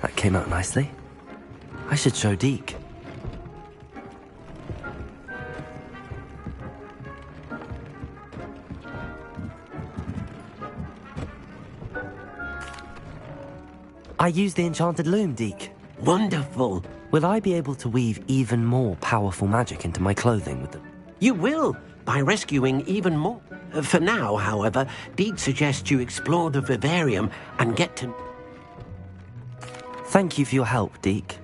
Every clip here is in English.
That came out nicely. I should show Deke. I used the enchanted loom, Deke. Wonderful. Will I be able to weave even more powerful magic into my clothing with them? You will, by rescuing even more. For now, however, Deke suggests you explore the vivarium and get to... Thank you for your help, Deke.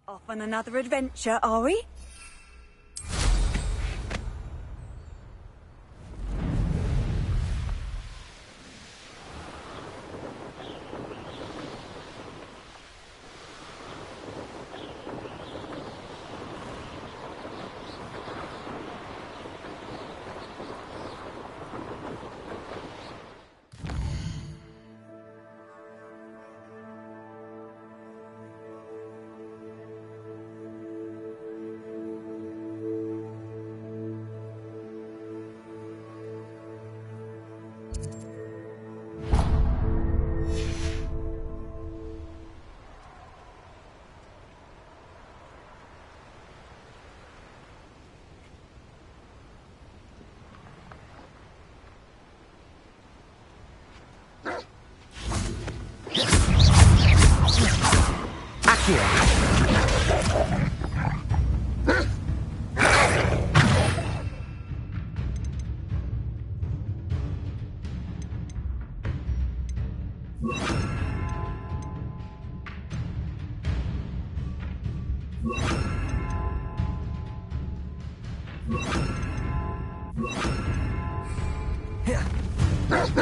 Off on another adventure, are we?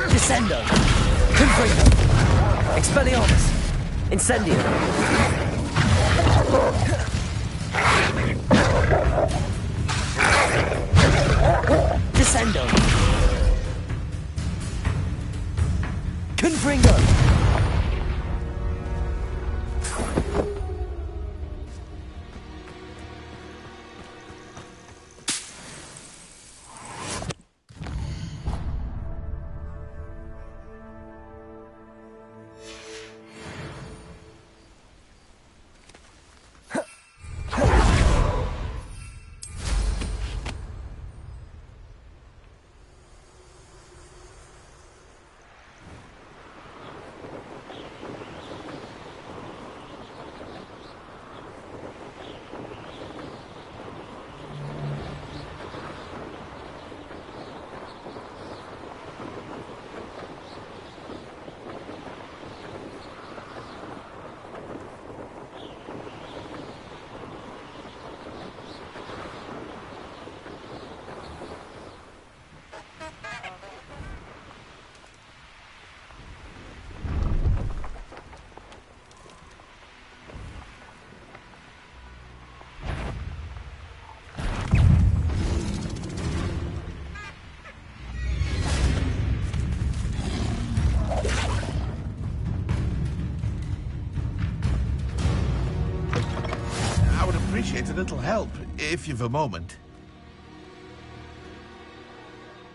Descendo! Confringo! Expelliarmus! Incendio! Descendo! Confringo! appreciate a little help, if you've a moment.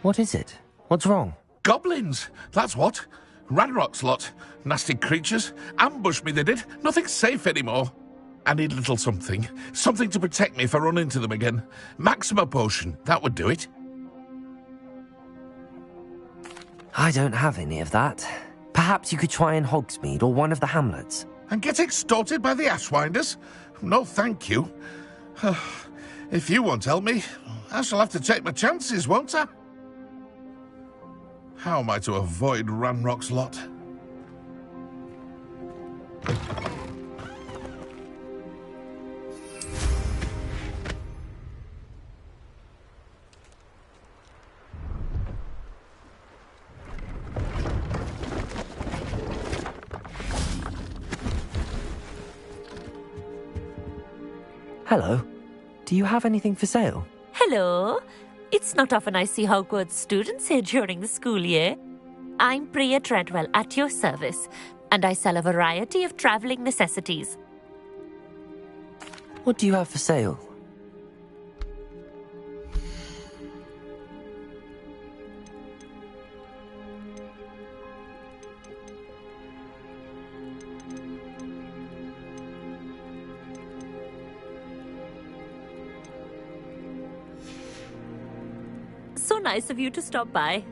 What is it? What's wrong? Goblins, that's what. Ranrock's lot. Nasty creatures. Ambushed me, they did. Nothing's safe anymore. I need a little something. Something to protect me if I run into them again. Maxima potion, that would do it. I don't have any of that. Perhaps you could try in Hogsmeade or one of the hamlets. And get extorted by the Ashwinders? No, thank you. If you won't help me, I shall have to take my chances, won't I? How am I to avoid Ranrock's lot? Hello. Do you have anything for sale? Hello. It's not often I see Hogwarts students here during the school year. I'm Priya Treadwell at your service, and I sell a variety of travelling necessities. What do you have for sale? So nice of you to stop by.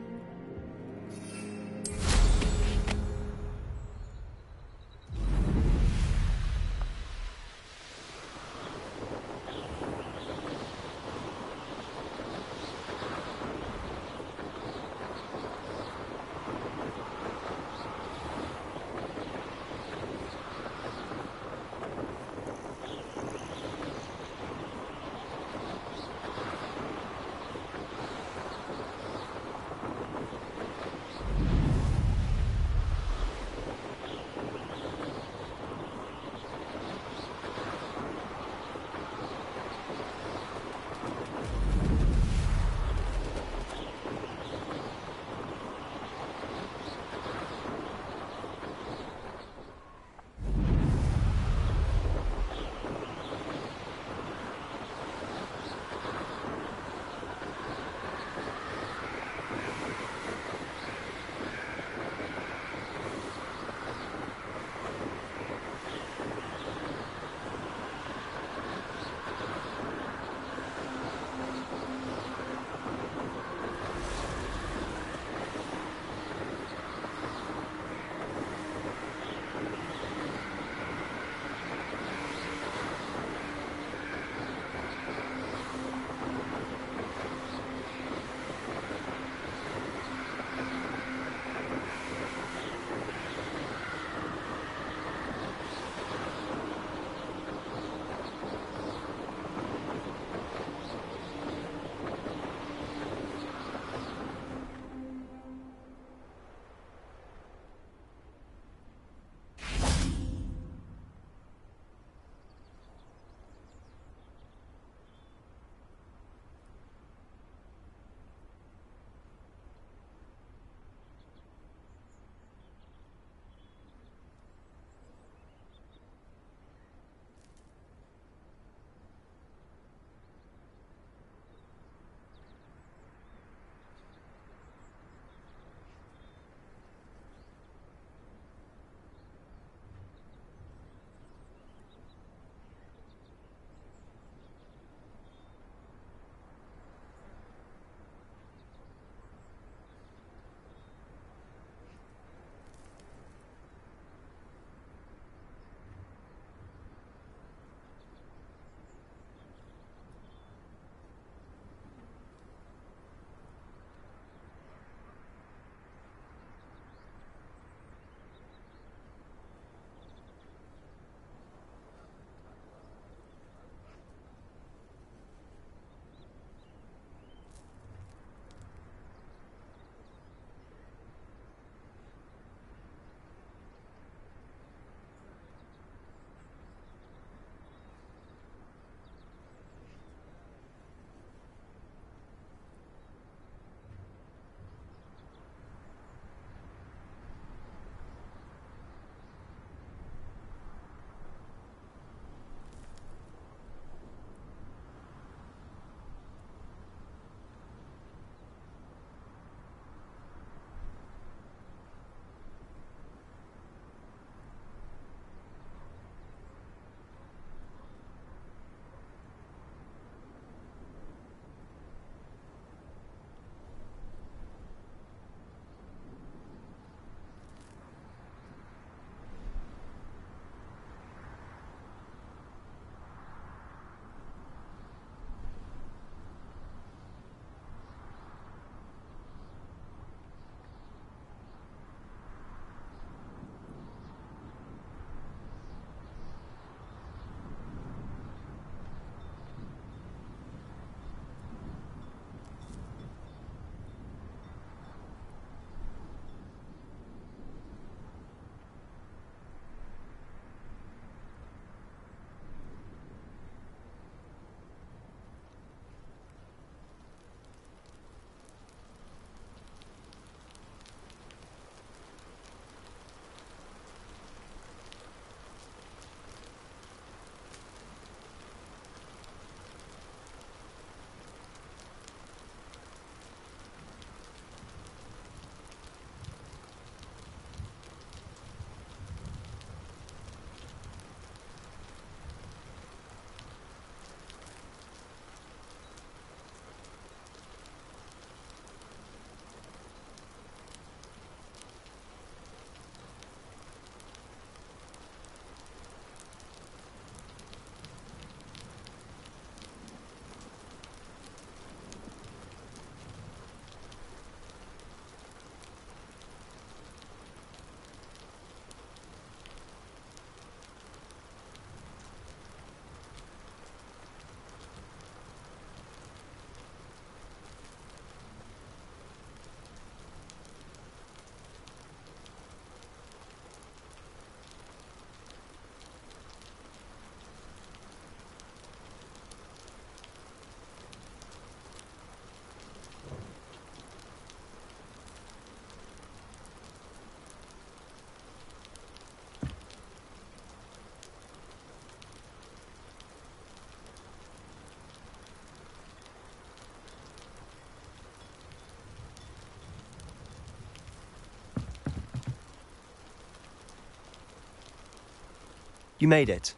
You made it.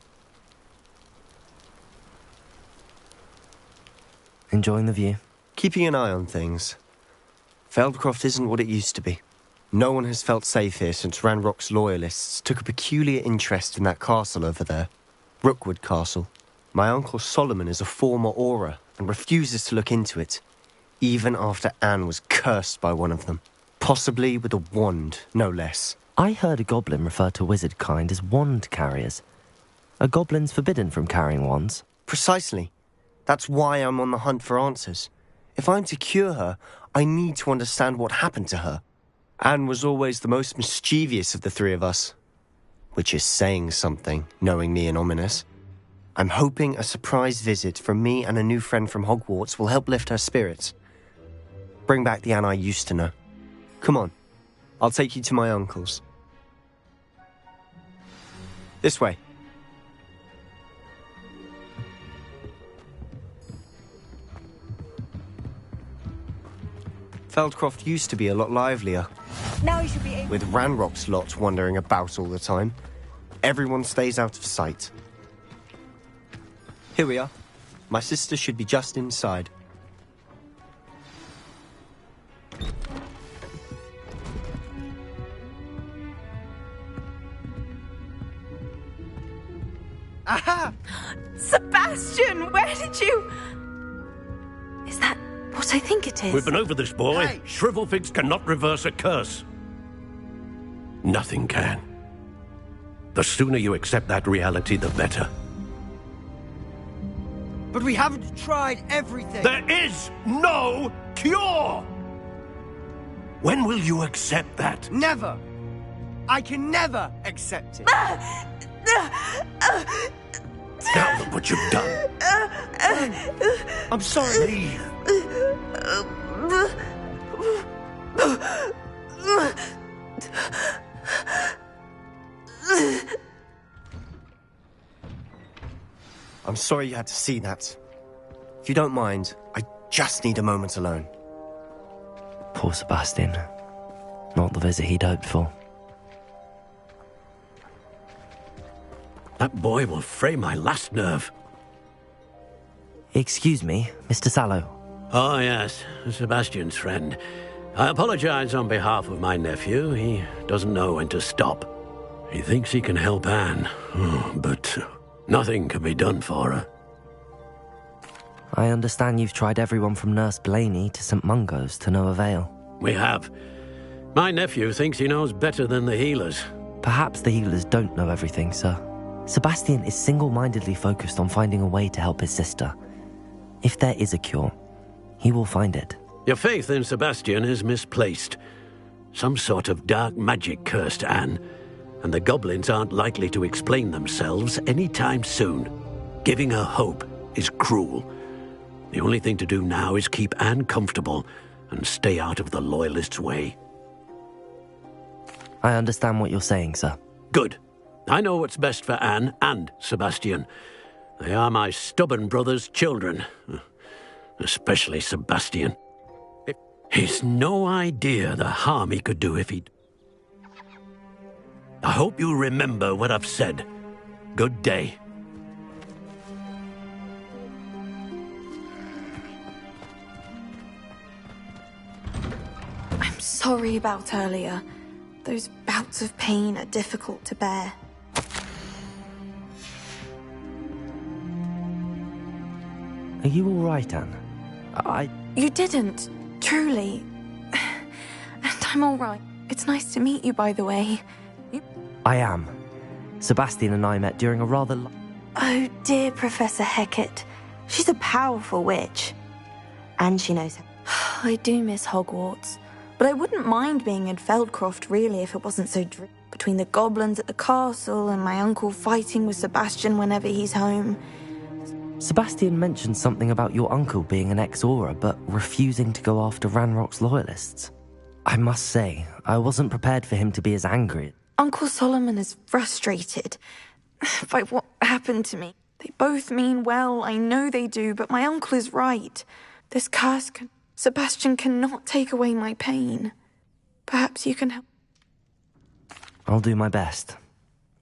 Enjoying the view? Keeping an eye on things. Feldcroft isn't what it used to be. No one has felt safe here since Ranrock's loyalists took a peculiar interest in that castle over there. Rookwood Castle. My Uncle Solomon is a former Auror and refuses to look into it, even after Anne was cursed by one of them. Possibly with a wand, no less. I heard a goblin refer to wizard kind as wand carriers. Are goblins forbidden from carrying wands? Precisely. That's why I'm on the hunt for answers. If I'm to cure her, I need to understand what happened to her. Anne was always the most mischievous of the three of us. Which is saying something, knowing me and Ominous. I'm hoping a surprise visit from me and a new friend from Hogwarts will help lift her spirits. Bring back the Anne I used to know. Come on, I'll take you to my uncle's. This way. Feldcroft used to be a lot livelier. Now you should be able... With Ranrock's lot wandering about all the time. Everyone stays out of sight. Here we are. My sister should be just inside. Aha! Sebastian, where did you... Is that what I think it is? We've been over this, boy. Hey. Shrivelfigs cannot reverse a curse. Nothing can. The sooner you accept that reality, the better. But we haven't tried everything. There is no cure! When will you accept that? Never. I can never accept it. Now look what you've done. I'm sorry. Leave. I'm sorry you had to see that. If you don't mind, I just need a moment alone. Poor Sebastian. Not the visit he'd hoped for. That boy will fray my last nerve. Excuse me, Mr. Sallow. Oh, yes, Sebastian's friend. I apologize on behalf of my nephew. He doesn't know when to stop. He thinks he can help Anne, but nothing can be done for her. I understand you've tried everyone from Nurse Blaney to St. Mungo's to no avail. We have. My nephew thinks he knows better than the healers. Perhaps the healers don't know everything, sir. Sebastian is single-mindedly focused on finding a way to help his sister. If there is a cure, he will find it. Your faith in Sebastian is misplaced. Some sort of dark magic cursed Anne, and the goblins aren't likely to explain themselves anytime soon. Giving her hope is cruel. The only thing to do now is keep Anne comfortable and stay out of the Loyalists' way. I understand what you're saying, sir. Good. I know what's best for Anne and Sebastian. They are my stubborn brother's children. Especially Sebastian. He's no idea the harm he could do if he'd... I hope you remember what I've said. Good day. I'm sorry about earlier. Those bouts of pain are difficult to bear. Are you all right, Anne? You didn't, truly. And I'm all right. It's nice to meet you, by the way. I am. Sebastian and I met during a rather... Oh, dear Professor Hecat. She's a powerful witch. And she knows her. I do miss Hogwarts. But I wouldn't mind being in Feldcroft, really, if it wasn't so between the goblins at the castle and my uncle fighting with Sebastian whenever he's home. Sebastian mentioned something about your uncle being an ex-Auror, but refusing to go after Ranrock's loyalists. I must say, I wasn't prepared for him to be as angry. Uncle Solomon is frustrated by what happened to me. They both mean well, I know they do, but my uncle is right. This curse Sebastian cannot take away my pain. Perhaps you can help. I'll do my best.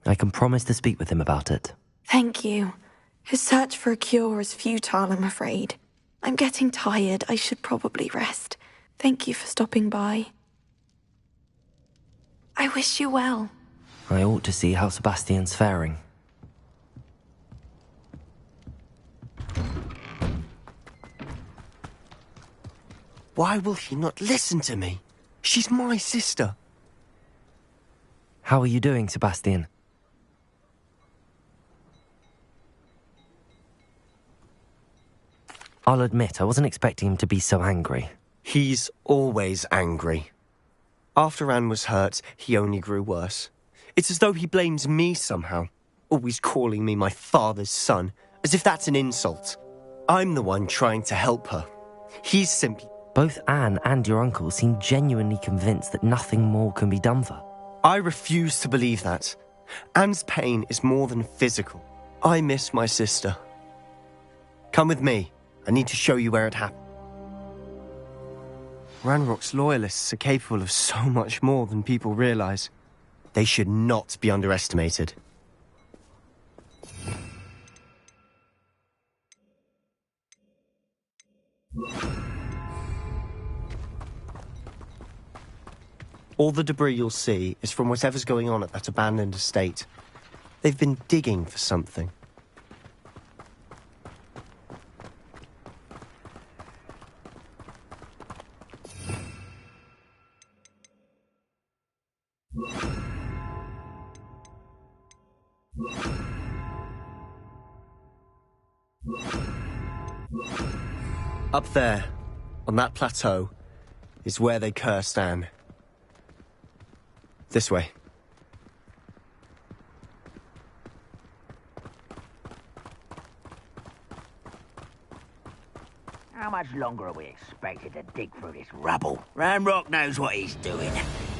I can promise to speak with him about it. Thank you. His search for a cure is futile, I'm afraid. I'm getting tired. I should probably rest. Thank you for stopping by. I wish you well. I ought to see how Sebastian's faring. Why will he not listen to me? She's my sister. How are you doing, Sebastian? I'll admit, I wasn't expecting him to be so angry. He's always angry. After Anne was hurt, he only grew worse. It's as though he blames me somehow, always calling me my father's son, as if that's an insult. I'm the one trying to help her. He's simply... Both Anne and your uncle seem genuinely convinced that nothing more can be done for her. I refuse to believe that. Anne's pain is more than physical. I miss my sister. Come with me. I need to show you where it happened. Ranrock's loyalists are capable of so much more than people realize. They should not be underestimated. All the debris you'll see is from whatever's going on at that abandoned estate. They've been digging for something. Up there, on that plateau, is where they cursed Anne. This way. How much longer are we expected to dig through this rubble? Ranrock knows what he's doing.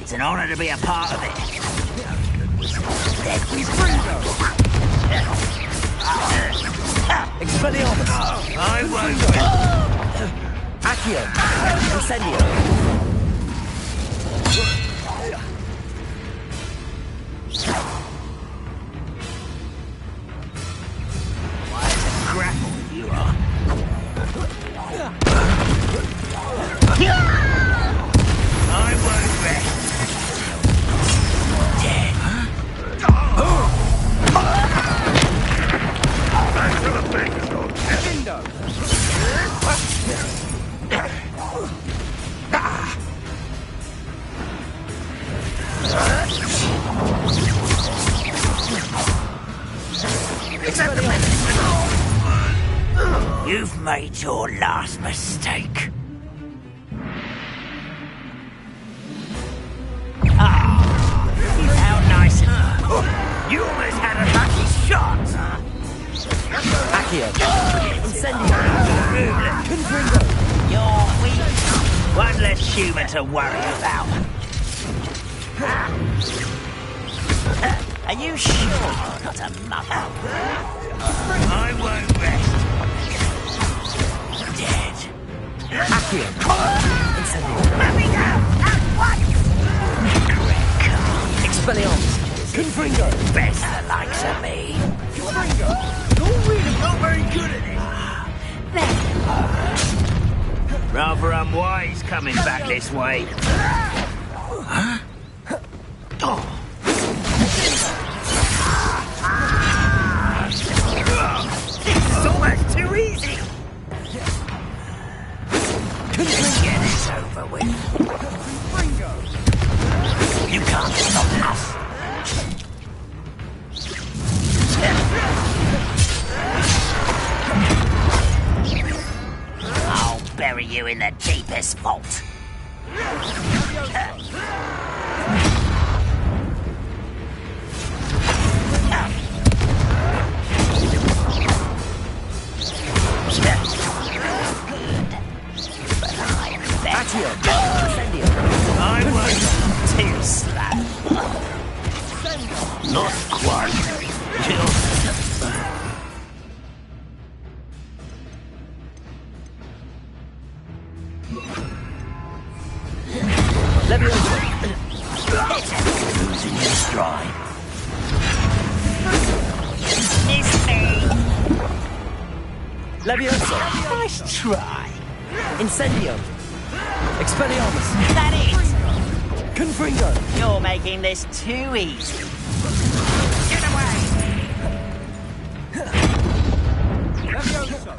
It's an honor to be a part of it. Expelliarmus! I won't. Accio! Incendio! Why, it's a grapple you are. I won't rest. Dead. You've made your last mistake. How nice. You almost had a lucky shot. Accio! Incendio! Confringo! You're weak. One less human to worry about. Are you sure you're not a mother? I won't rest. Dead. Accio! Incendio! Let me go! At once! Expelliarmus! Confringo! Best the likes of me. Confringo! You're really not very good at it. Rather unwise coming back this way. Huh? Oh. This is almost too easy. Get this over with. You can't stop us. I'll bury you in the deepest vault. I was too slow. Not quite. Leviosa! Levioso! Nice try. Incendio! Expelliarmus! That it? Confringo! You're making this too easy. Get away! Levioso!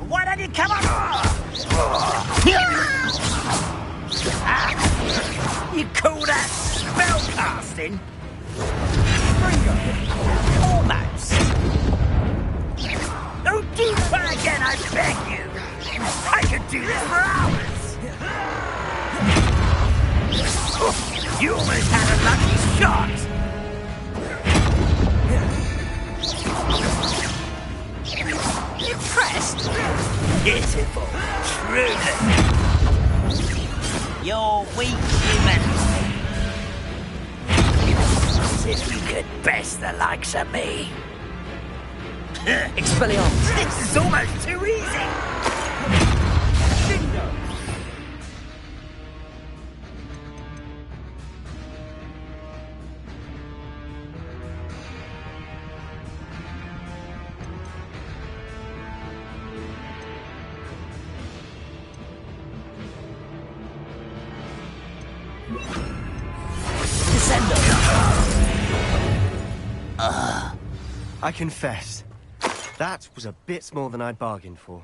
Why don't you come on? You call that spell casting? Almost. Don't do that again, I beg you. I could do this for hours. You almost had a lucky shot. Impressed? Pitiful. Truly. You're weak, human. As if you could best the likes of me. Expelliarmus! This is almost too easy. I confess, that was a bit more than I'd bargained for.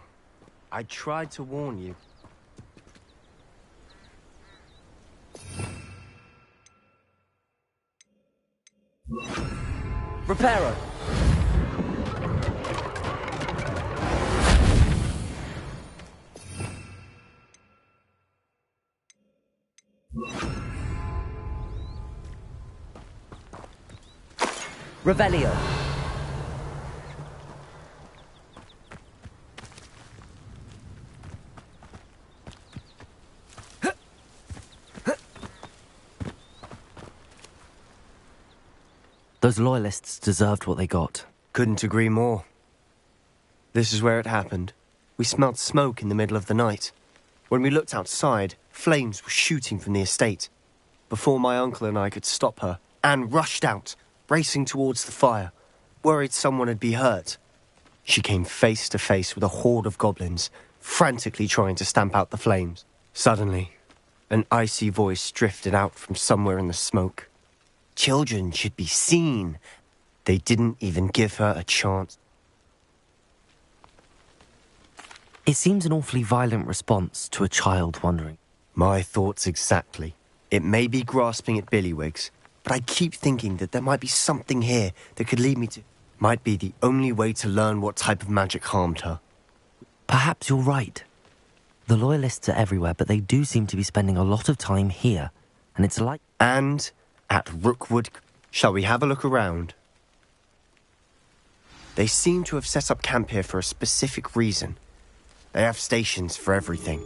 I tried to warn you. Reparo! Revelio! Those loyalists deserved what they got. Couldn't agree more. This is where it happened. We smelled smoke in the middle of the night. When we looked outside, flames were shooting from the estate. Before my uncle and I could stop her, Anne rushed out, racing towards the fire, worried someone had been hurt. She came face to face with a horde of goblins, frantically trying to stamp out the flames. Suddenly, an icy voice drifted out from somewhere in the smoke. Children should be seen. They didn't even give her a chance. It seems an awfully violent response to a child wandering. My thoughts exactly. It may be grasping at billywhigs, but I keep thinking that there might be something here that could lead me to... Might be the only way to learn what type of magic harmed her. Perhaps you're right. The loyalists are everywhere, but they do seem to be spending a lot of time here. And it's like... And at Rookwood... Shall we have a look around? They seem to have set up camp here for a specific reason. They have stations for everything.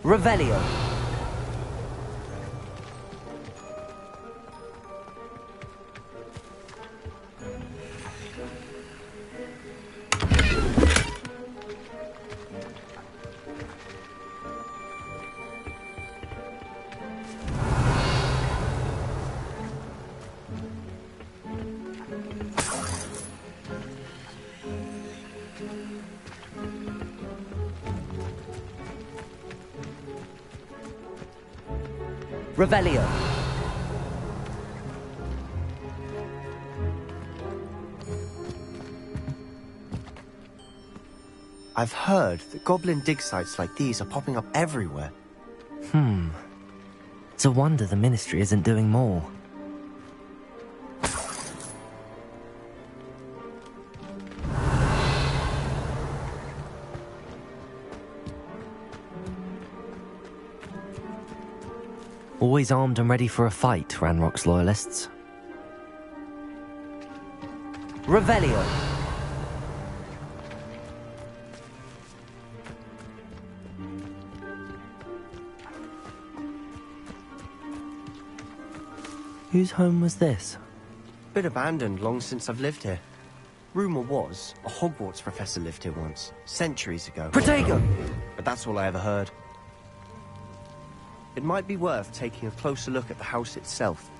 Revelio! Revelio. I've heard that goblin dig sites like these are popping up everywhere. It's a wonder the Ministry isn't doing more. Always armed and ready for a fight, Ranrock's loyalists. Revelio! Whose home was this? Been abandoned long since I've lived here. Rumour was, a Hogwarts professor lived here once, centuries ago. Protego! But that's all I ever heard. It might be worth taking a closer look at the house itself.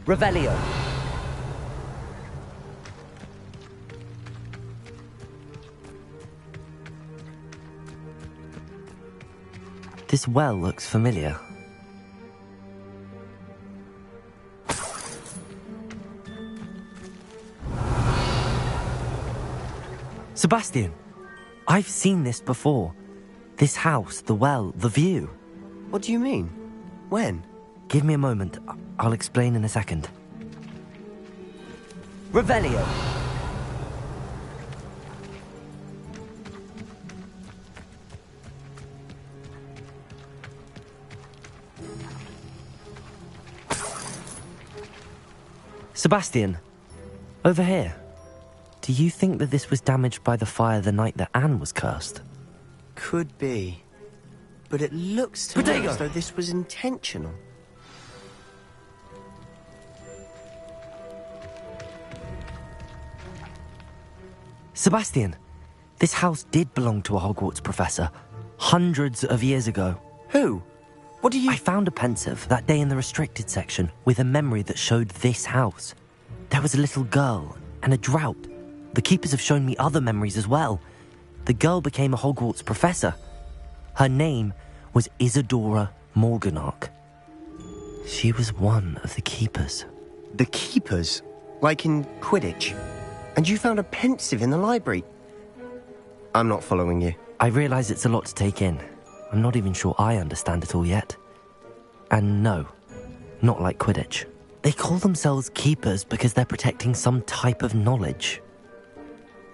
Revelio. This well looks familiar. Sebastian, I've seen this before. This house, the well, the view. What do you mean? When? Give me a moment. I'll explain in a second. Revelio. Sebastian, over here. Do you think that this was damaged by the fire the night that Anne was cursed? Could be. But it looks to me as though this was intentional. Sebastian, this house did belong to a Hogwarts professor, hundreds of years ago. Who? What do you... I found a pensive that day in the restricted section with a memory that showed this house. There was a little girl and a drought. The keepers have shown me other memories as well. The girl became a Hogwarts professor. Her name was Isadora Morganach. She was one of the keepers. The keepers? Like in Quidditch? And you found a pensive in the library? I'm not following you. I realise it's a lot to take in. I'm not even sure I understand it all yet. And no, not like Quidditch. They call themselves keepers because they're protecting some type of knowledge.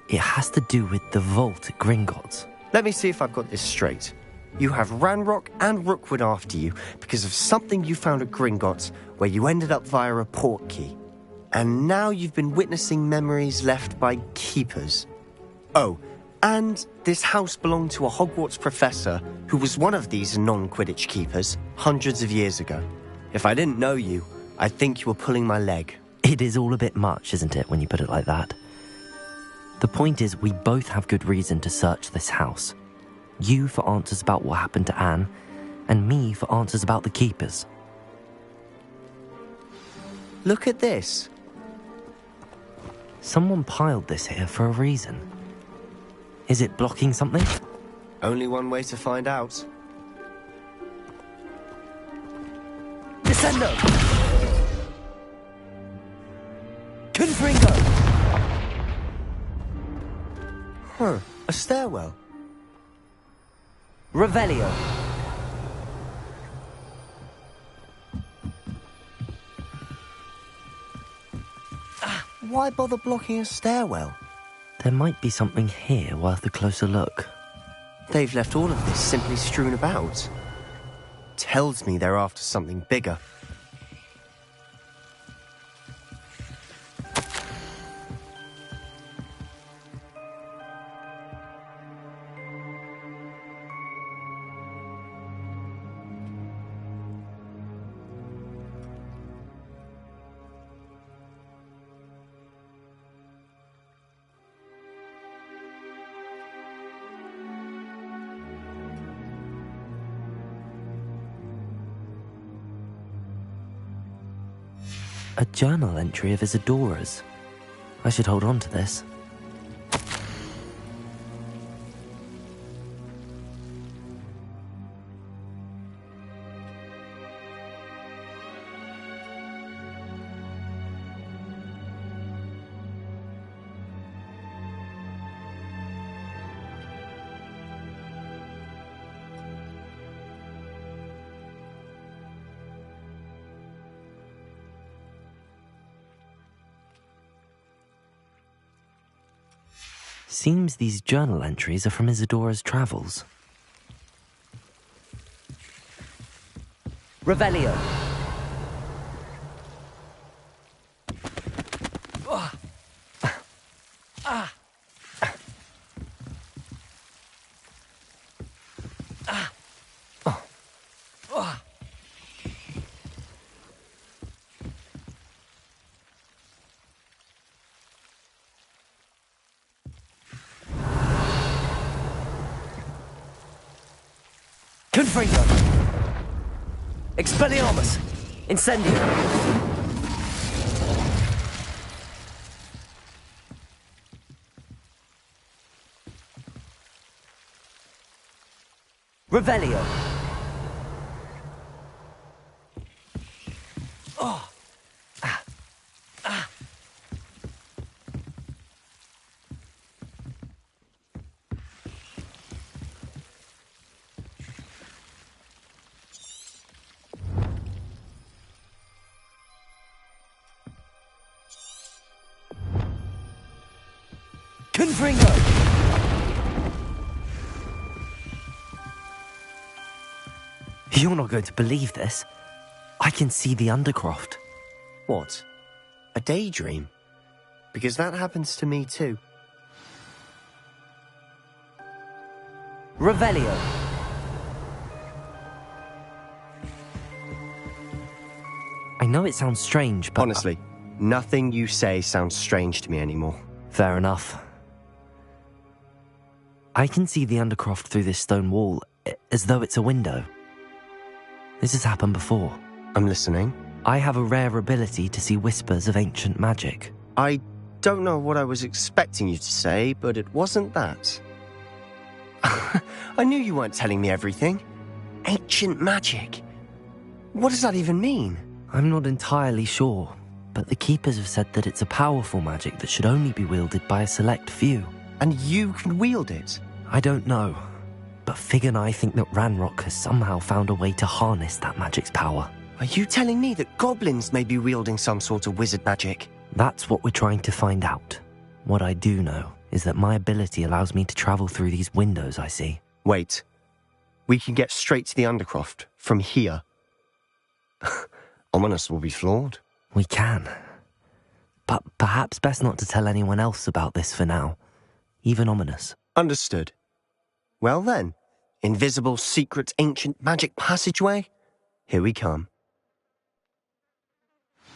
It has to do with the vault at Gringotts. Let me see if I've got this straight. You have Ranrock and Rookwood after you because of something you found at Gringotts where you ended up via a portkey. And now you've been witnessing memories left by keepers. Oh, and this house belonged to a Hogwarts professor who was one of these non-Quidditch keepers hundreds of years ago. If I didn't know you, I'd think you were pulling my leg. It is all a bit much, isn't it, when you put it like that? The point is, we both have good reason to search this house. You for answers about what happened to Anne, and me for answers about the keepers. Look at this. Someone piled this here for a reason. Is it blocking something? Only one way to find out. Descendo! Confringo! Huh, a stairwell. Revelio. Why bother blocking a stairwell? There might be something here worth a closer look. They've left all of this simply strewn about. Tells me they're after something bigger. A journal entry of Isadora's. I should hold on to this. Seems these journal entries are from Isadora's travels. Revelio. Confringo! Expelliarmus! Incendio! Revelio! Oh! Ah! Ah! Confringo! You're not going to believe this. I can see the Undercroft. What? A daydream? Because that happens to me too. Revelio! I know it sounds strange, but... Honestly, nothing you say sounds strange to me anymore. Fair enough. I can see the Undercroft through this stone wall, as though it's a window. This has happened before. I'm listening. I have a rare ability to see whispers of ancient magic. I don't know what I was expecting you to say, but it wasn't that. I knew you weren't telling me everything. Ancient magic. What does that even mean? I'm not entirely sure, but the Keepers have said that it's a powerful magic that should only be wielded by a select few. And you can wield it? I don't know, but Fig and I think that Ranrock has somehow found a way to harness that magic's power. Are you telling me that goblins may be wielding some sort of wizard magic? That's what we're trying to find out. What I do know is that my ability allows me to travel through these windows I see. Wait. We can get straight to the Undercroft from here. Ominous will be floored. We can. But perhaps best not to tell anyone else about this for now. Even Ominous. Understood. Well then, invisible, secret, ancient magic passageway? Here we come.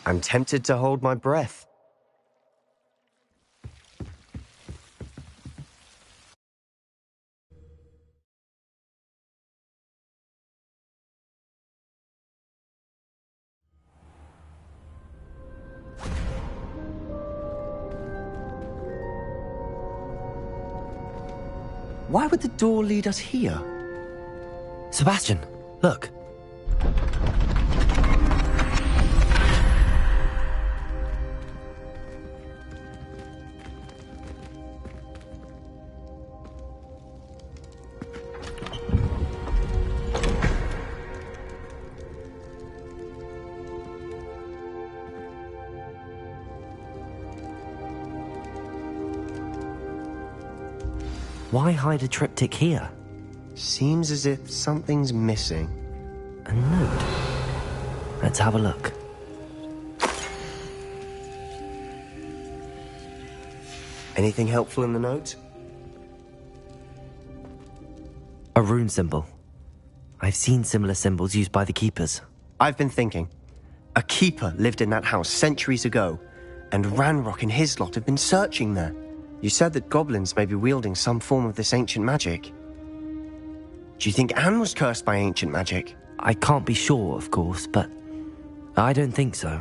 I'm tempted to hold my breath. Why would the door lead us here? Sebastian, look. Why hide a triptych here? Seems as if something's missing. A note. Let's have a look. Anything helpful in the note? A rune symbol. I've seen similar symbols used by the Keepers. I've been thinking. A keeper lived in that house centuries ago, and Ranrock and his lot have been searching there. You said that goblins may be wielding some form of this ancient magic. Do you think Anne was cursed by ancient magic? I can't be sure, of course, but I don't think so.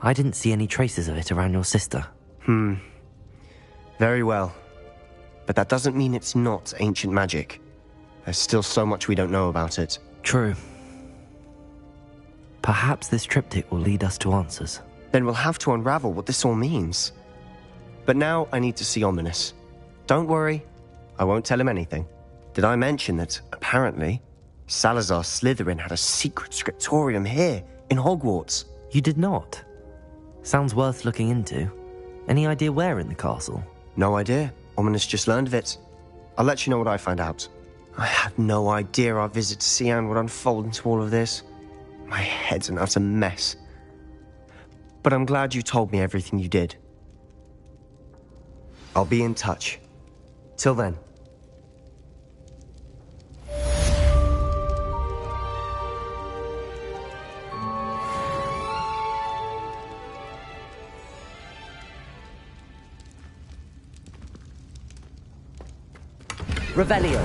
I didn't see any traces of it around your sister. Very well. But that doesn't mean it's not ancient magic. There's still so much we don't know about it. True. Perhaps this triptych will lead us to answers. Then we'll have to unravel what this all means. But now I need to see Ominous. Don't worry, I won't tell him anything. Did I mention that, apparently, Salazar Slytherin had a secret scriptorium here, in Hogwarts? You did not? Sounds worth looking into. Any idea where in the castle? No idea. Ominous just learned of it. I'll let you know what I find out. I had no idea our visit to Sian would unfold into all of this. My head's an utter mess. But I'm glad you told me everything you did. I'll be in touch. Till then. Revelio.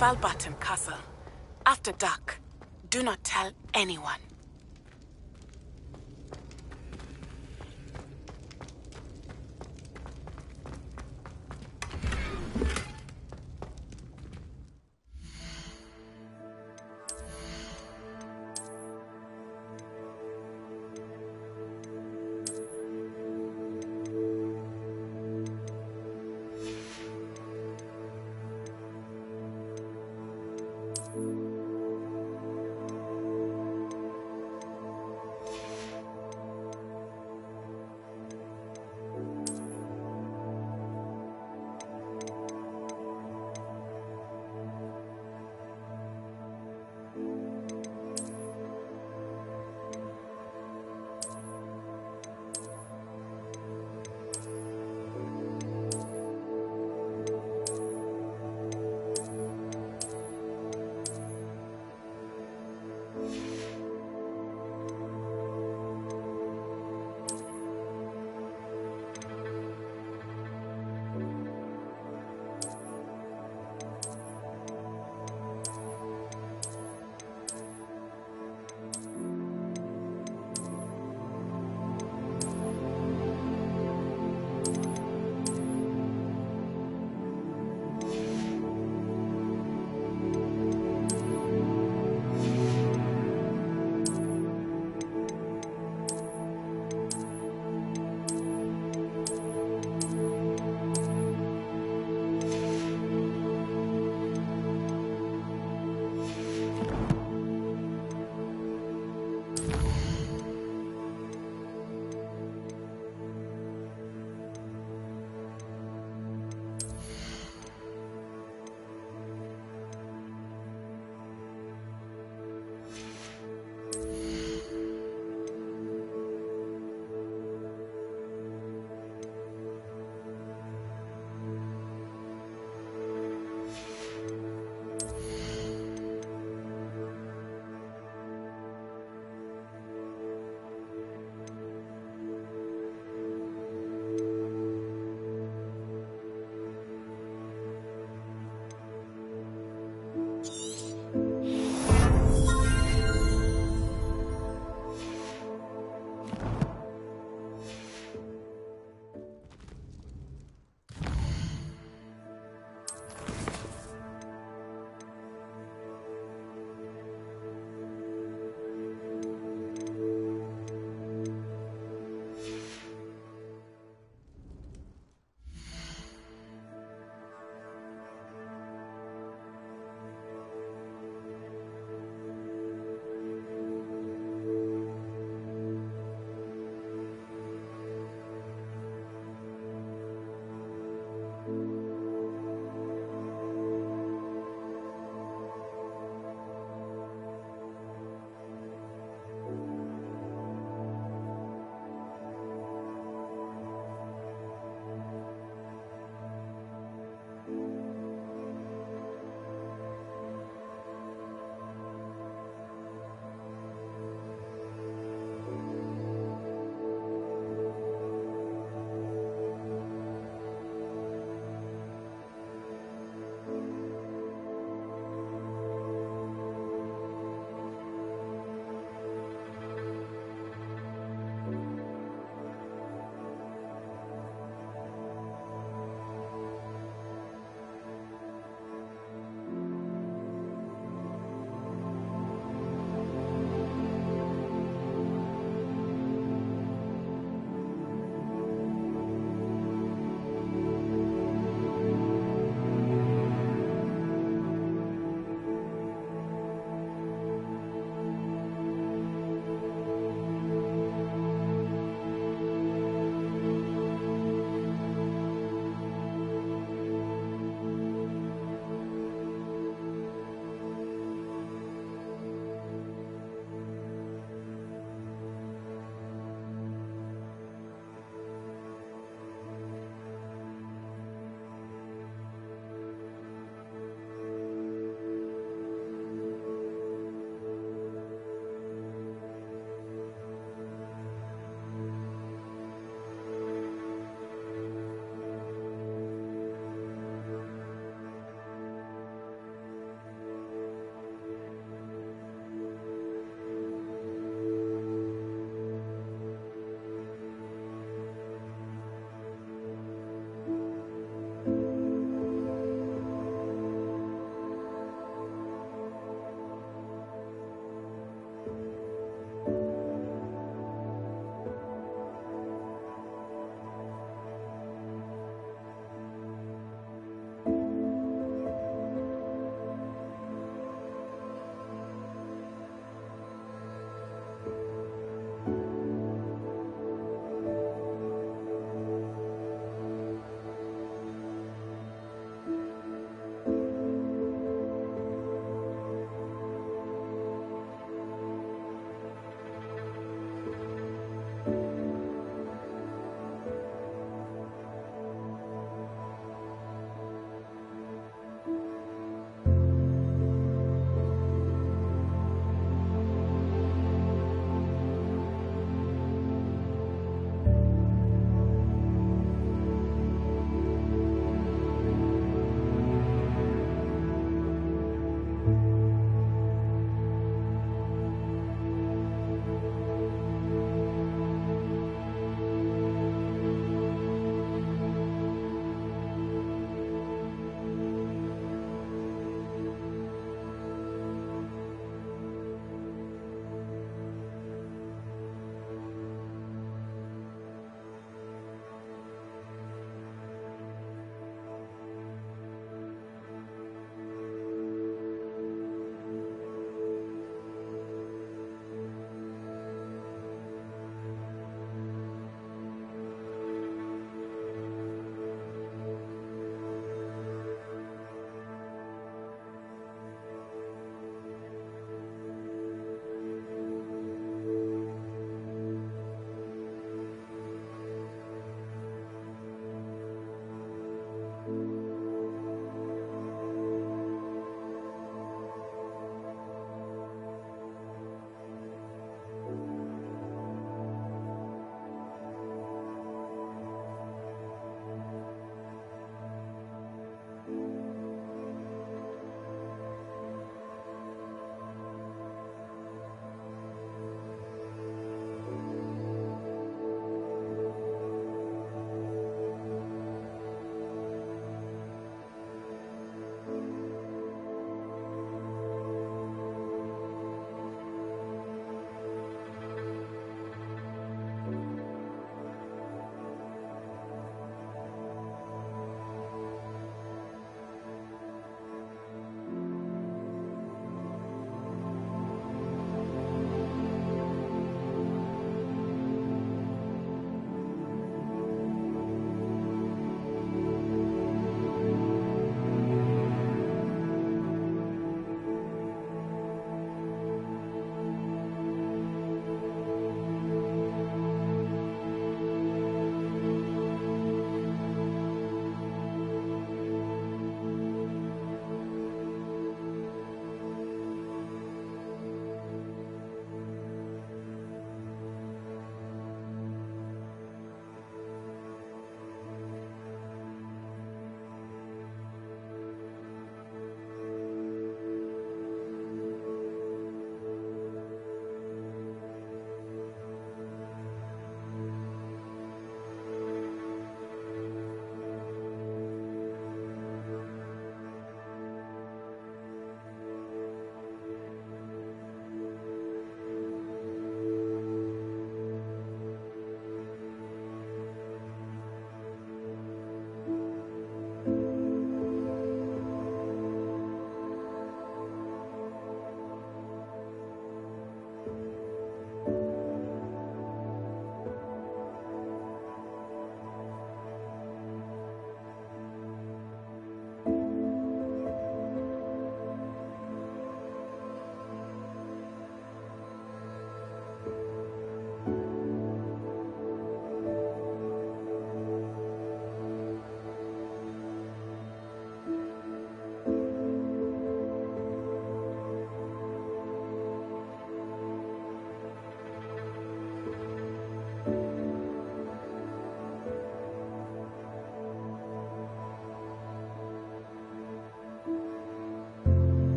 Falbatten Castle. After dark. Do not tell anyone.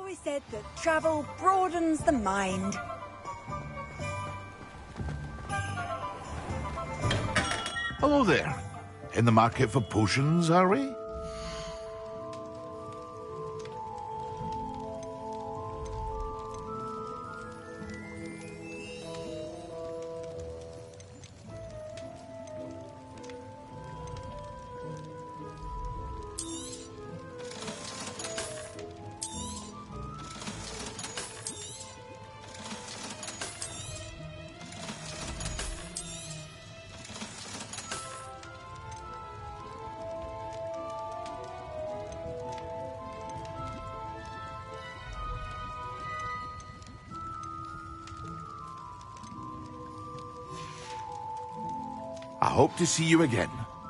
always said that travel broadens the mind. Hello there. In the market for potions, are we? I hope to see you again.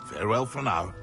Farewell for now.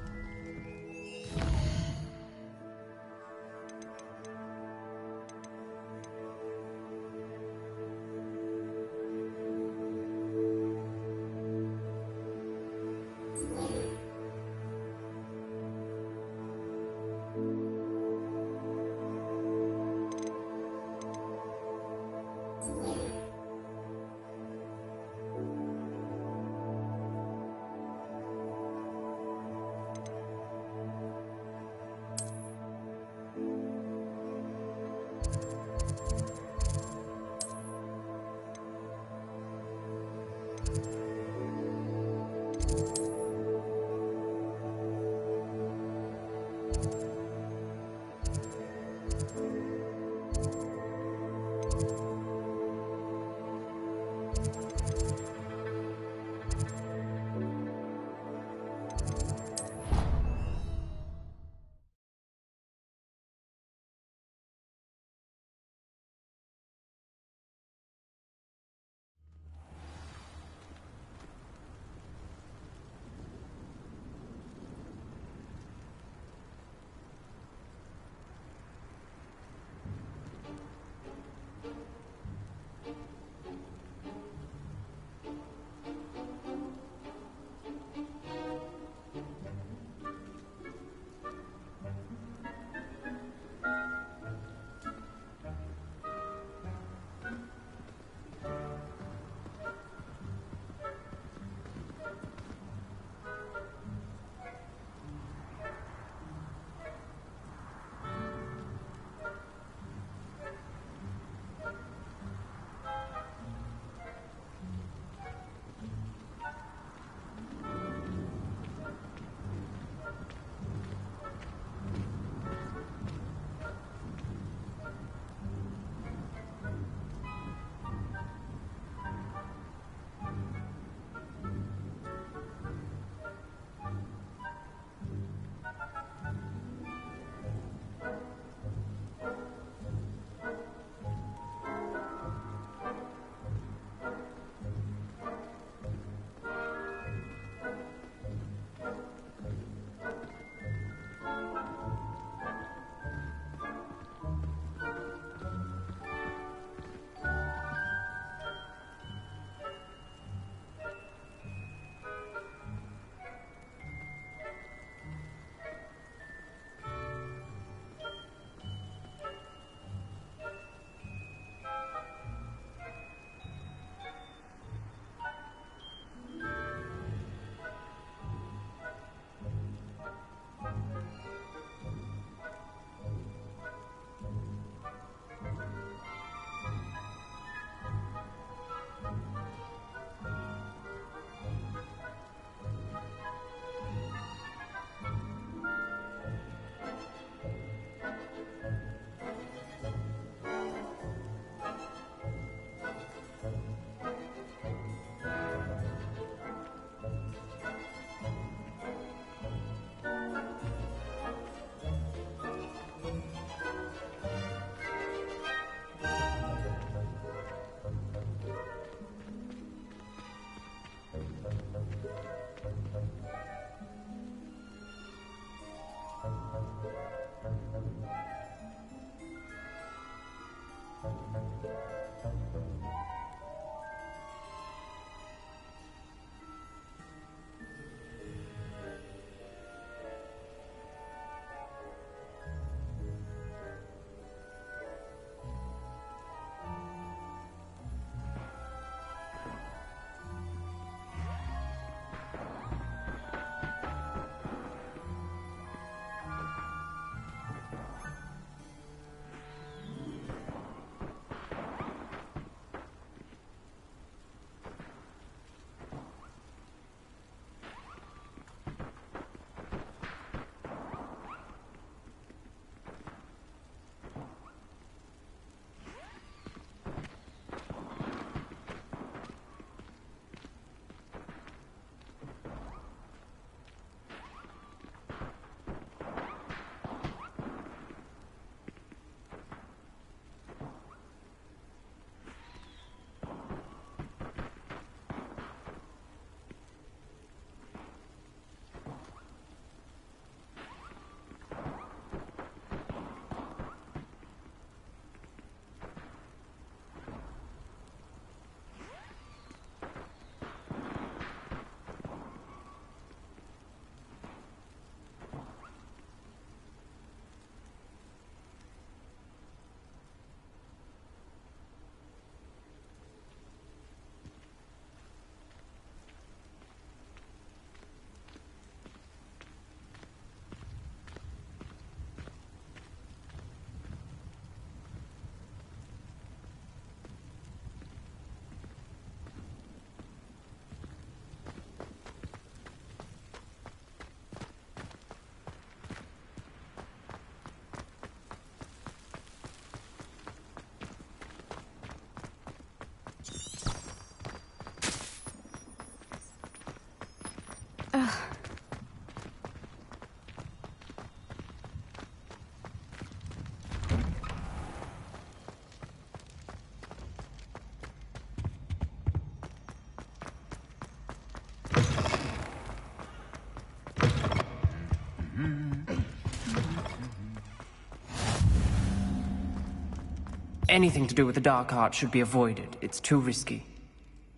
Anything to do with the dark art should be avoided. It's too risky.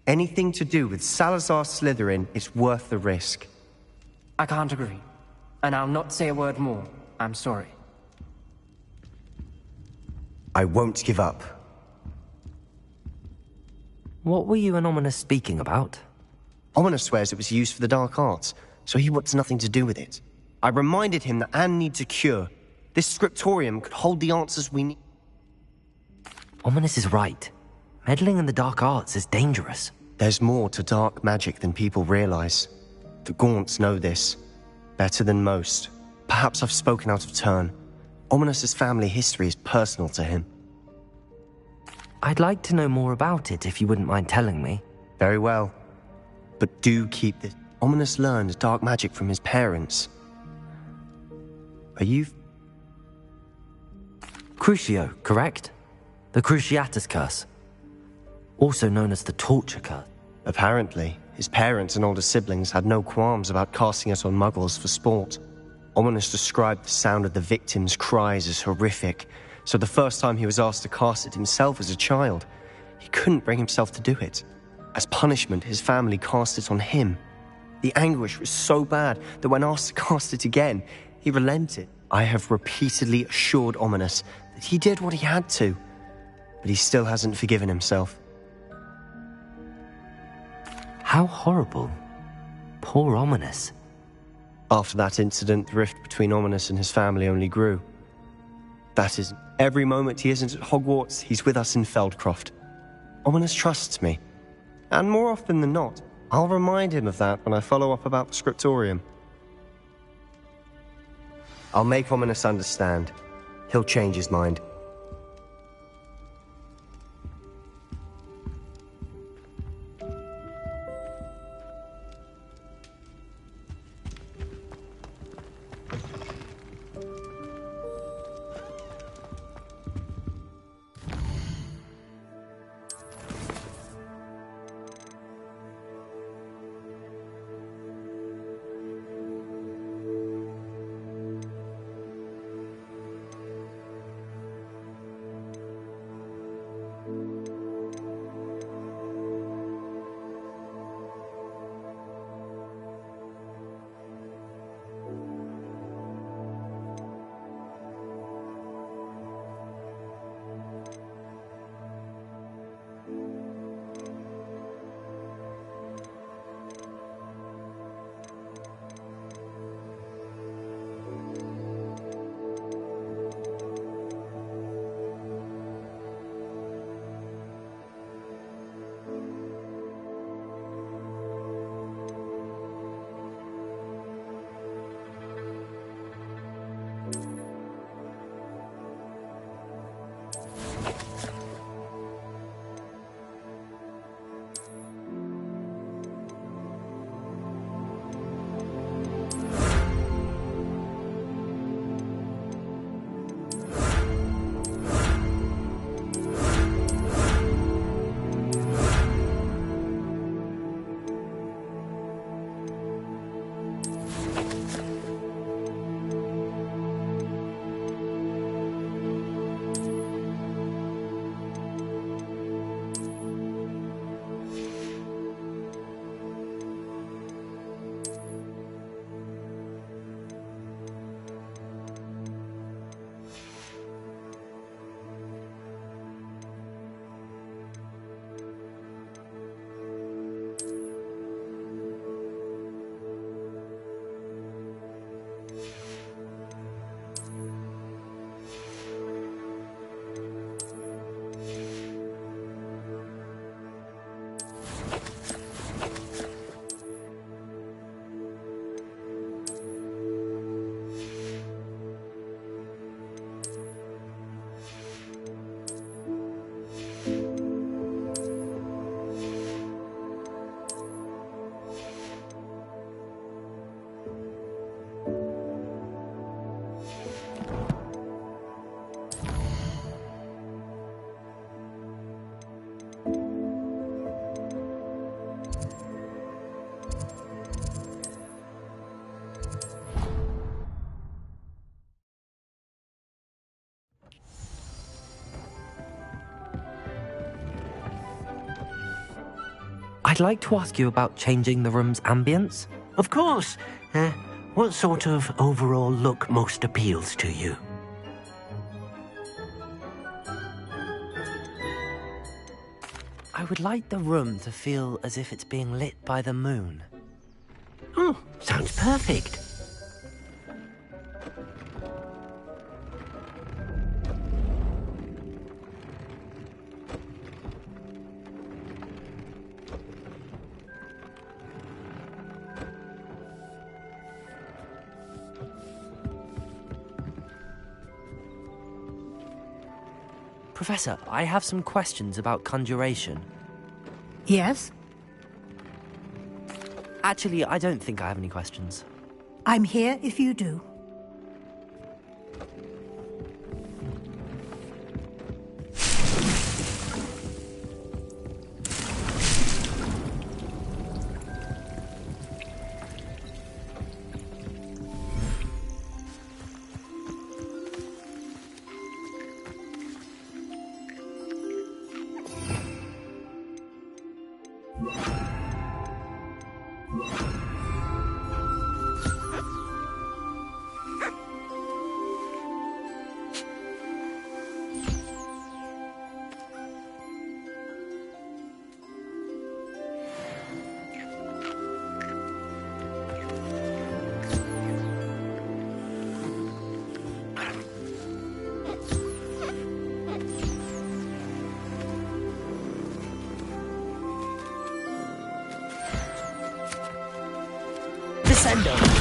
Anything to do with Salazar Slytherin is worth the risk. I can't agree. And I'll not say a word more. I'm sorry. I won't give up. What were you and Ominous speaking about? Ominous swears it was used for the dark arts, so he wants nothing to do with it. I reminded him that Anne needs a cure. This scriptorium could hold the answers we need. Ominous is right. Meddling in the dark arts is dangerous. There's more to dark magic than people realize. The Gaunts know this. Better than most. Perhaps I've spoken out of turn. Ominous's family history is personal to him. I'd like to know more about it if you wouldn't mind telling me. Very well. But do keep this. Ominous learned dark magic from his parents. Are you... Crucio, correct? The Cruciatus Curse. Also known as the Torture Curse. Apparently, his parents and older siblings had no qualms about casting it on muggles for sport. Ominous described the sound of the victims' cries as horrific, so the first time he was asked to cast it himself as a child, he couldn't bring himself to do it. As punishment, his family cast it on him. The anguish was so bad that when asked to cast it again, he relented. I have repeatedly assured Ominous that he did what he had to, but he still hasn't forgiven himself. How horrible. Poor Ominous. After that incident, the rift between Ominous and his family only grew. That is, every moment he isn't at Hogwarts, he's with us in Feldcroft. Ominous trusts me. And more often than not, I'll remind him of that when I follow up about the scriptorium. I'll make Ominous understand. He'll change his mind. I'd like to ask you about changing the room's ambience. Of course. What sort of overall look most appeals to you? I would like the room to feel as if it's being lit by the moon. Oh, sounds perfect. Professor, I have some questions about conjuration. Yes? Actually, I don't think I have any questions. I'm here if you do. Descendo!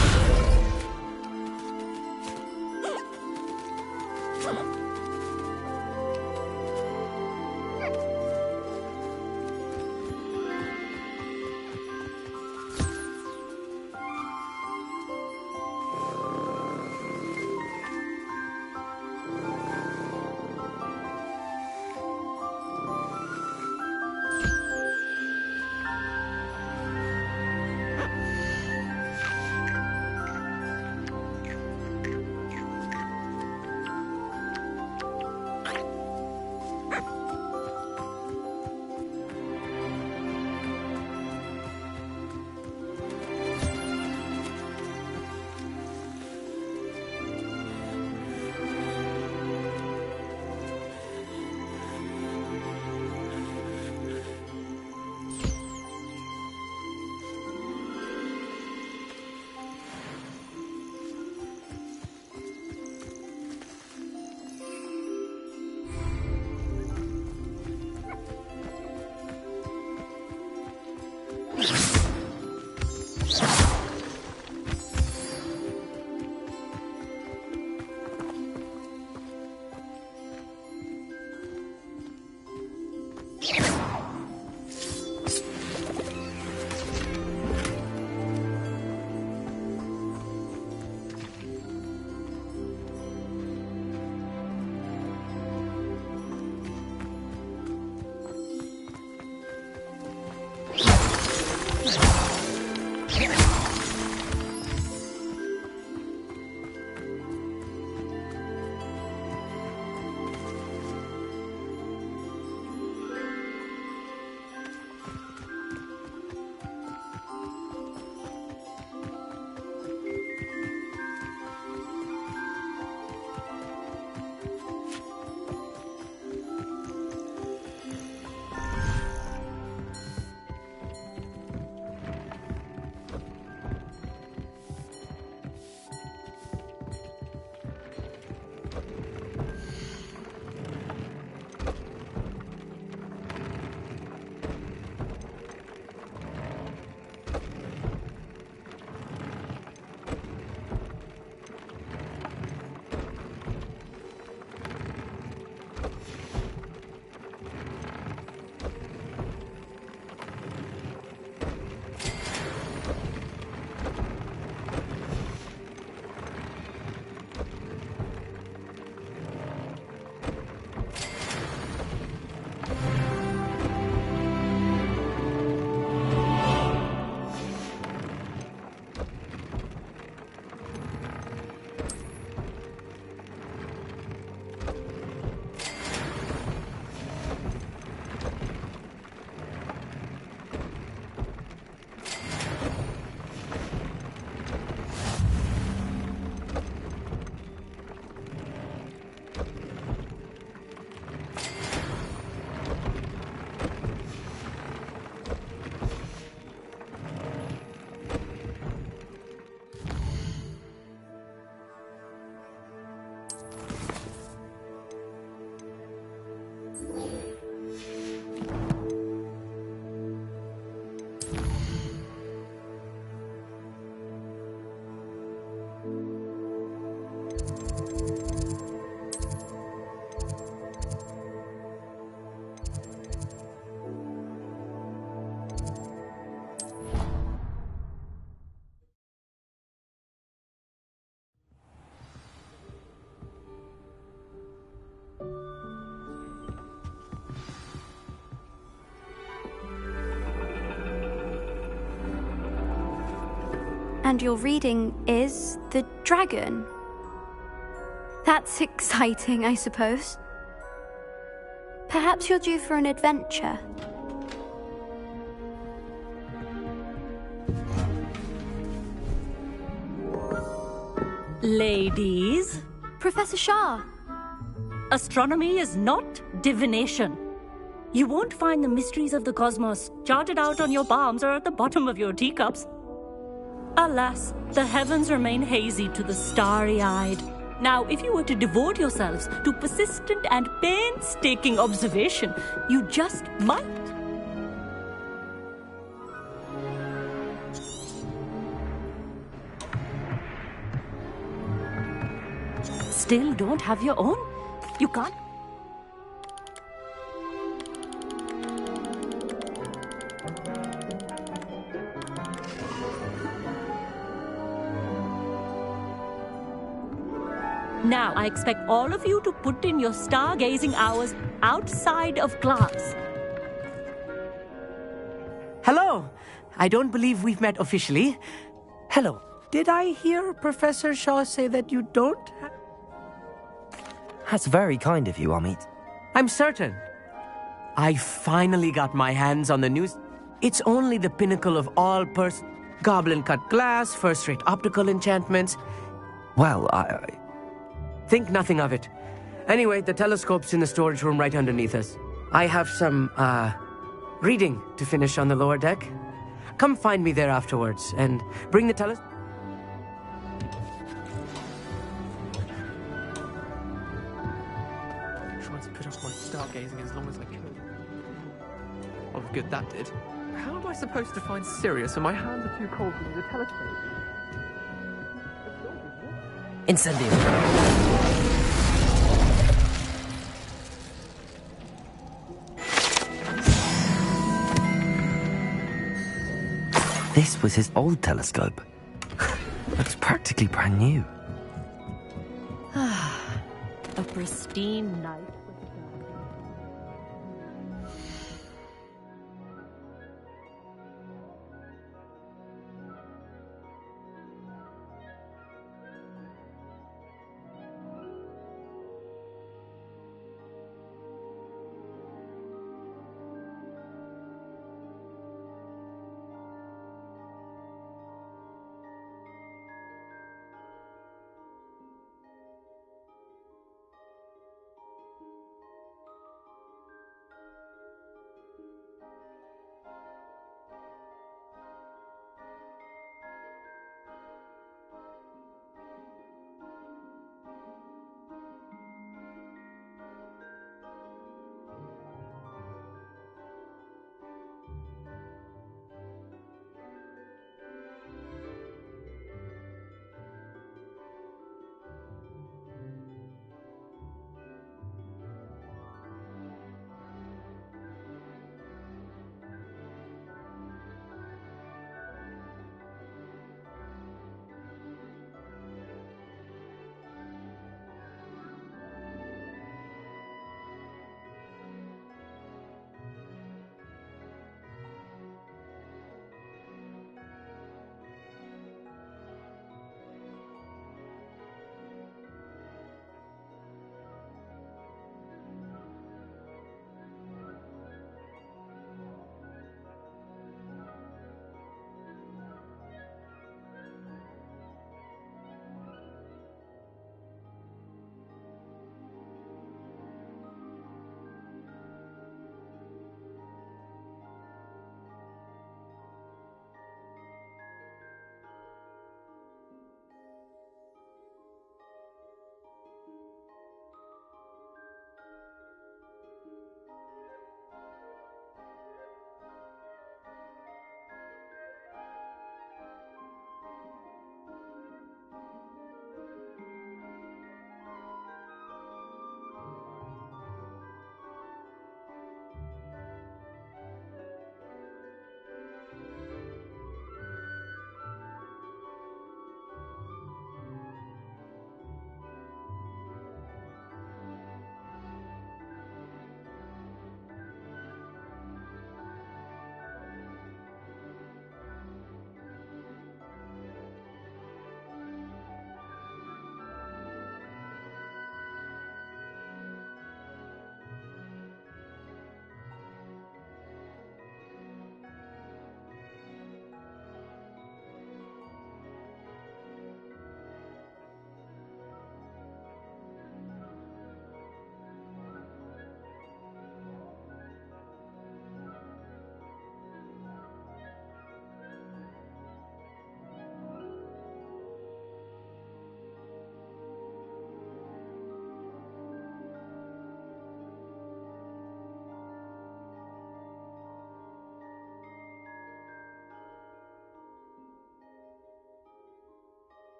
And your reading is the dragon. That's exciting, I suppose. Perhaps you're due for an adventure. Ladies. Professor Shah. Astronomy is not divination. You won't find the mysteries of the cosmos charted out on your palms or at the bottom of your teacups. Alas, the heavens remain hazy to the starry-eyed. Now, if you were to devote yourselves to persistent and painstaking observation, you just might. Still don't have your own? You can't? Now, I expect all of you to put in your stargazing hours outside of class. Hello. I don't believe we've met officially. Hello. Did I hear Professor Shaw say that you don't? That's very kind of you, Amit. I'm certain. I finally got my hands on the news. It's only the pinnacle of all goblin-cut glass, first-rate optical enchantments. Well, Think nothing of it. Anyway, the telescope's in the storage room right underneath us. I have some, reading to finish on the lower deck. Come find me there afterwards, and bring the telescope. Tried to put off my stargazing as long as I could. Oh, good, that did. How am I supposed to find Sirius when my hands are too cold to use a telescope? Incendio. This was his old telescope. Looks practically brand new. A pristine night.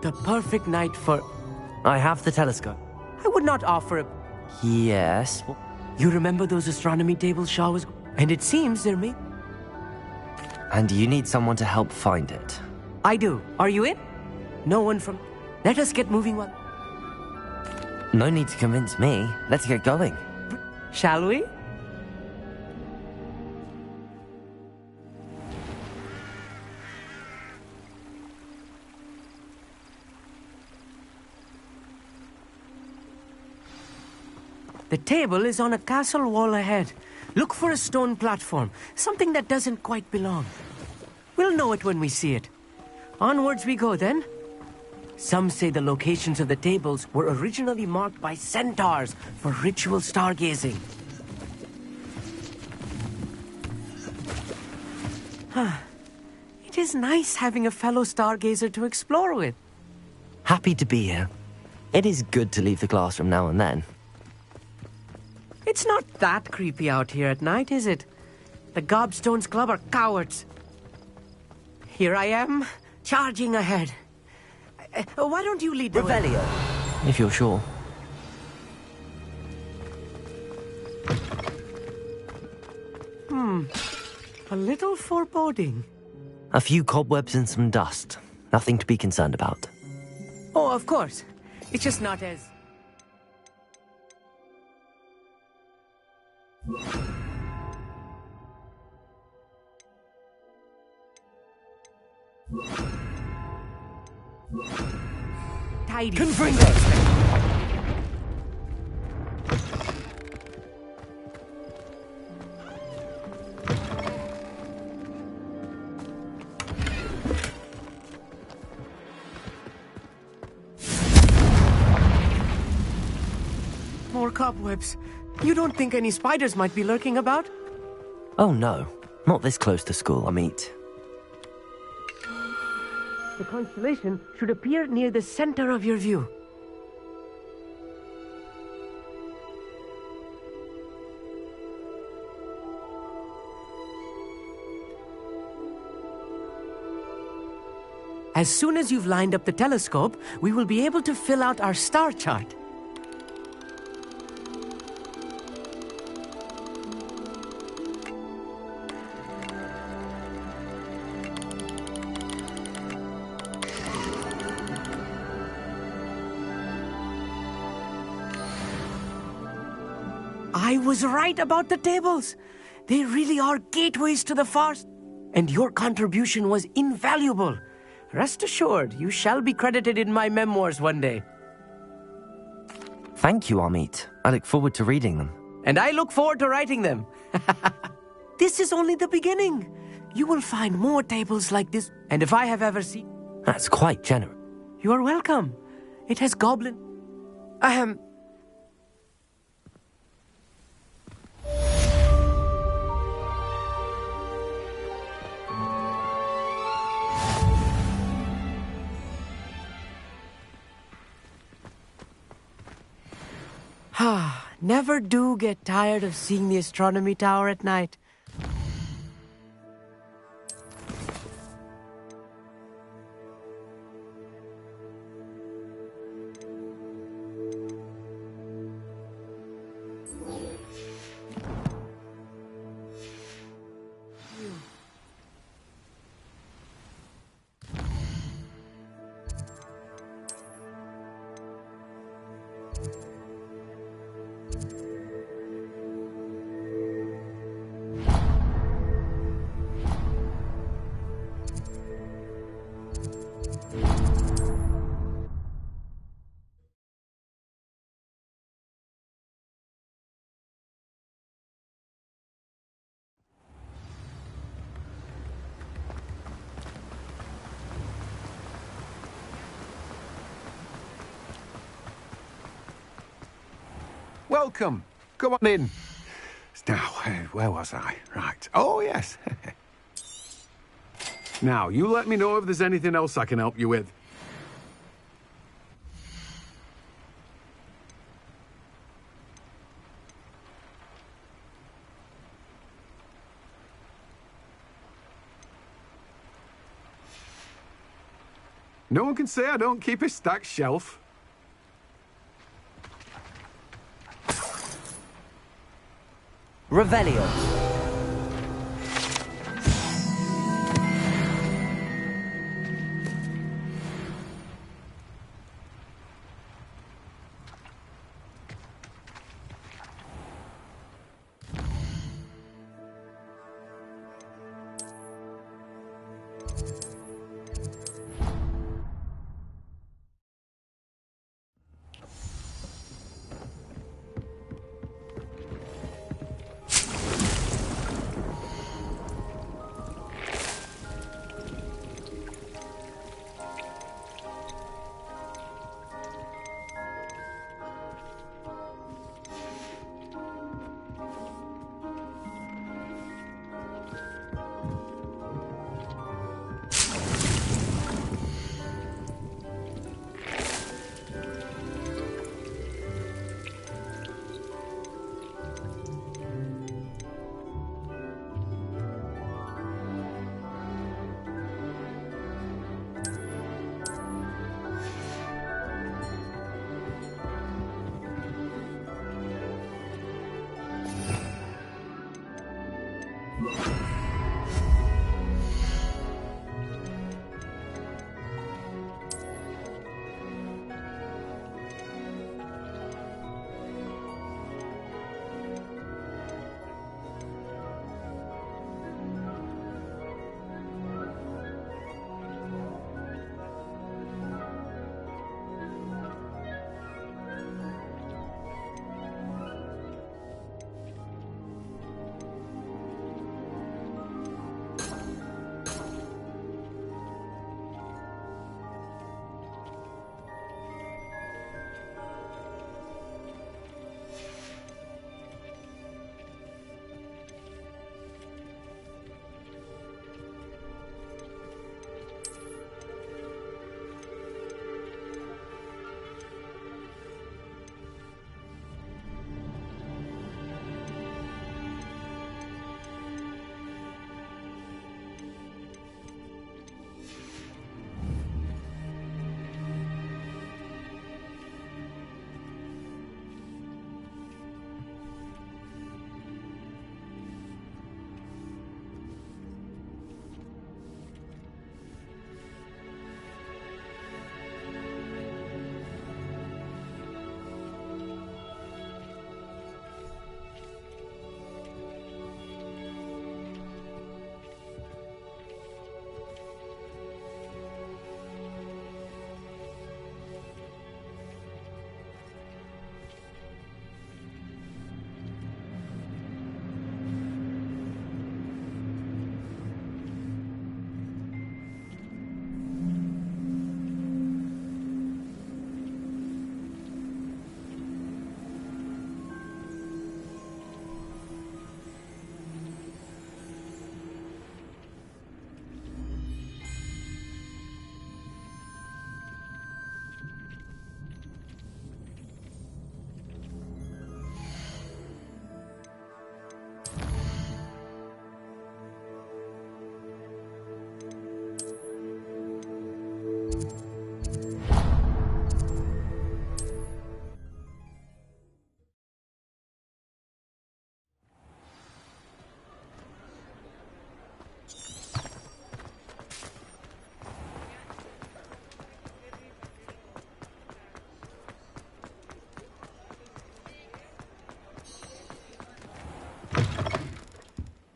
the perfect night for... I have the telescope. I would not offer a... Yes. You remember those astronomy tables Shaw was... And it seems there may... And you need someone to help find it. I do. Are you in? No one from... Let us get moving one. No need to convince me. Let's get going. Shall we? The table is on a castle wall ahead. Look for a stone platform, something that doesn't quite belong. We'll know it when we see it. Onwards we go, then. Some say the locations of the tables were originally marked by centaurs for ritual stargazing. It is nice having a fellow stargazer to explore with. Happy to be here. It is good to leave the classroom now and then. It's not that creepy out here at night, is it? The Gobstones Club are cowards. Here I am, charging ahead. Why don't you lead the way? Revelio. If you're sure. A little foreboding. A few cobwebs and some dust. Nothing to be concerned about. Oh, of course. It's just not as... tidy. Confringo! More cobwebs. You don't think any spiders might be lurking about? Oh no, not this close to school, Amit. The constellation should appear near the center of your view. As soon as you've lined up the telescope, we will be able to fill out our star chart. I was right about the tables. They really are gateways to the forest. And your contribution was invaluable. Rest assured, you shall be credited in my memoirs one day. Thank you, Amit. I look forward to reading them. And I look forward to writing them. This is only the beginning. You will find more tables like this. And if I have ever seen... That's quite generous. You are welcome. It has goblin... Never do get tired of seeing the astronomy tower at night. Welcome. Come on in. Now, where was I? Right. Oh, yes. Now, you let me know if there's anything else I can help you with. No one can say I don't keep a stacked shelf. Revelio.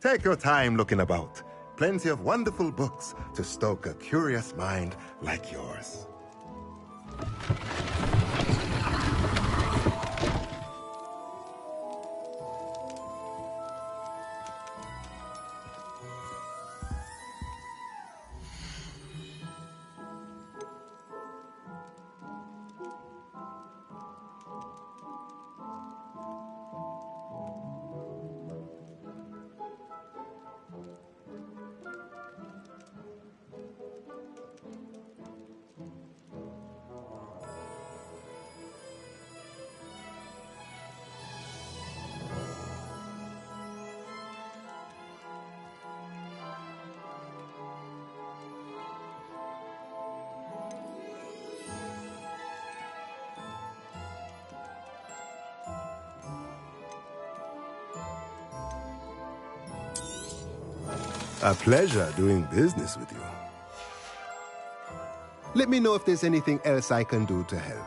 Take your time looking about. Plenty of wonderful books to stoke a curious mind like yours. A pleasure doing business with you. Let me know if there's anything else I can do to help.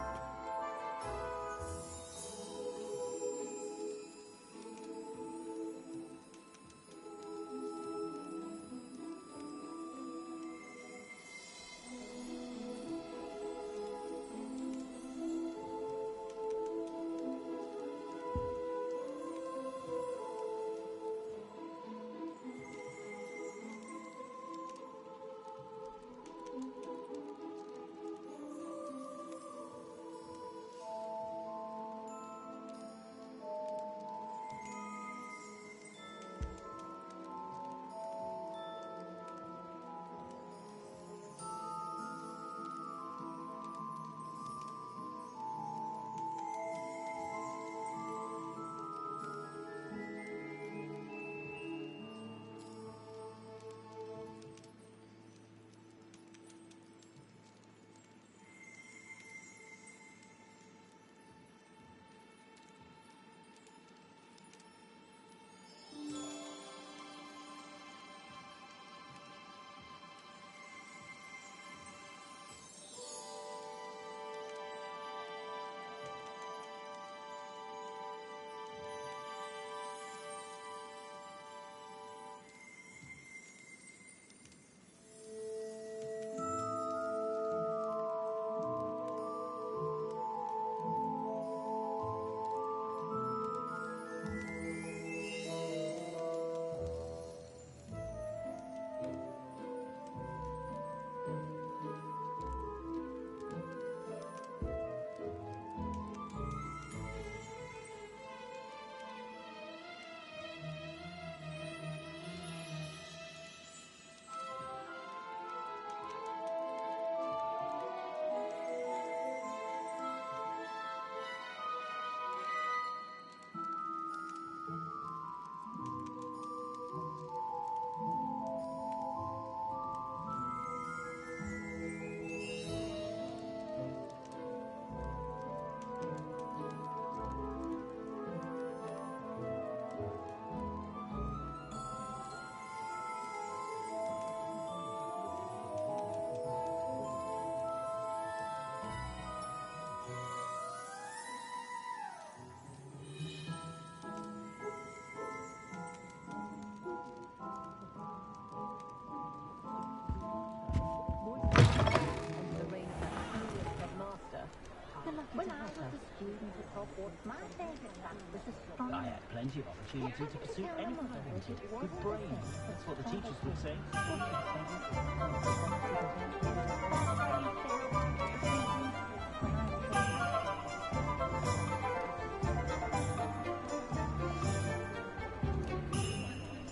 When I was a student at Hogwarts, my favourite subject was astronomy. I had plenty of opportunity to pursue anything I wanted. Good brains, that's what the teachers would say.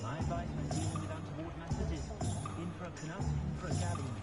My advice when dealing with untoward matters is in for a knut, in for a gabbing.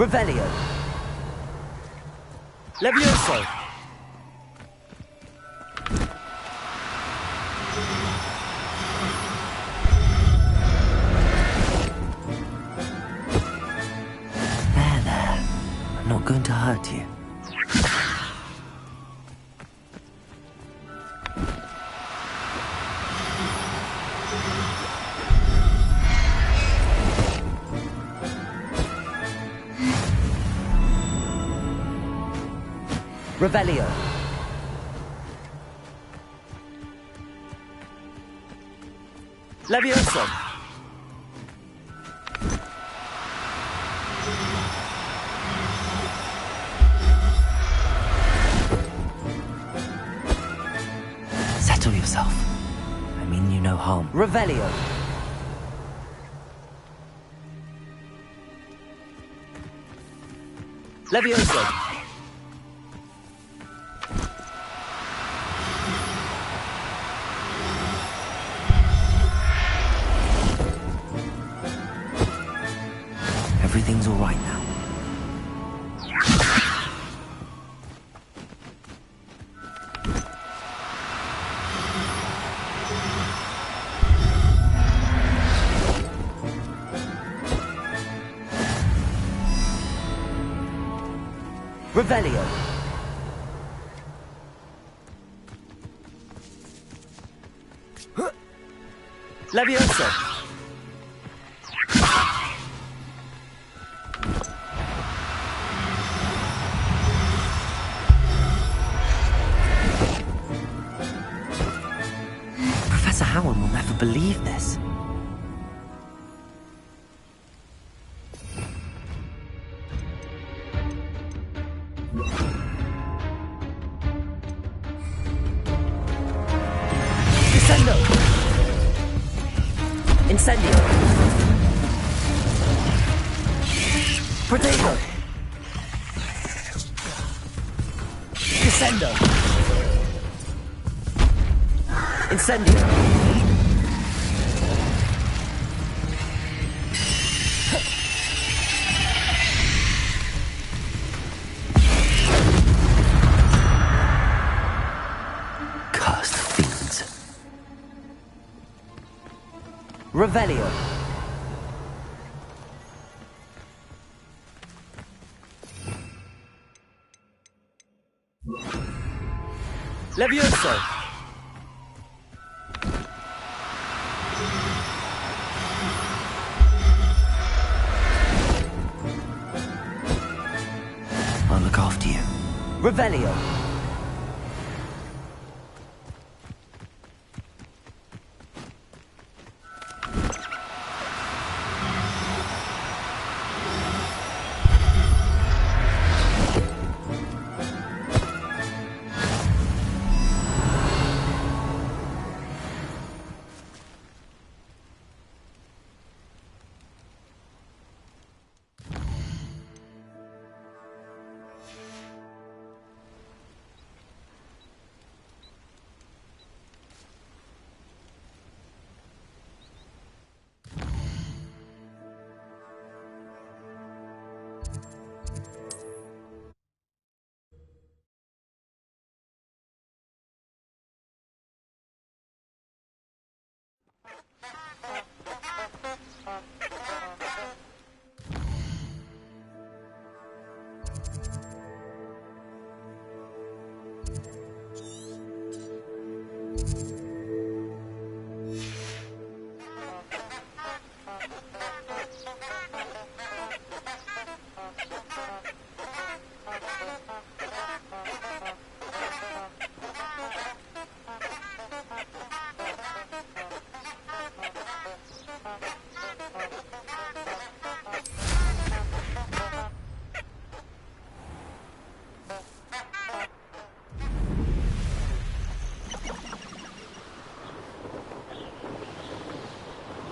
Revelio. Levioso. There. I'm not going to hurt you. Revelio. Levioso. Settle yourself. I mean you no harm. Revelio. Levioso. Everything's all right now. Revelio. Levioso. Professor Howard will never believe this. Descendo! Incendio! Protego! Descendo! Incendio! Cursed fiends. Revelio. Levioso. I'll look after you. Revelio.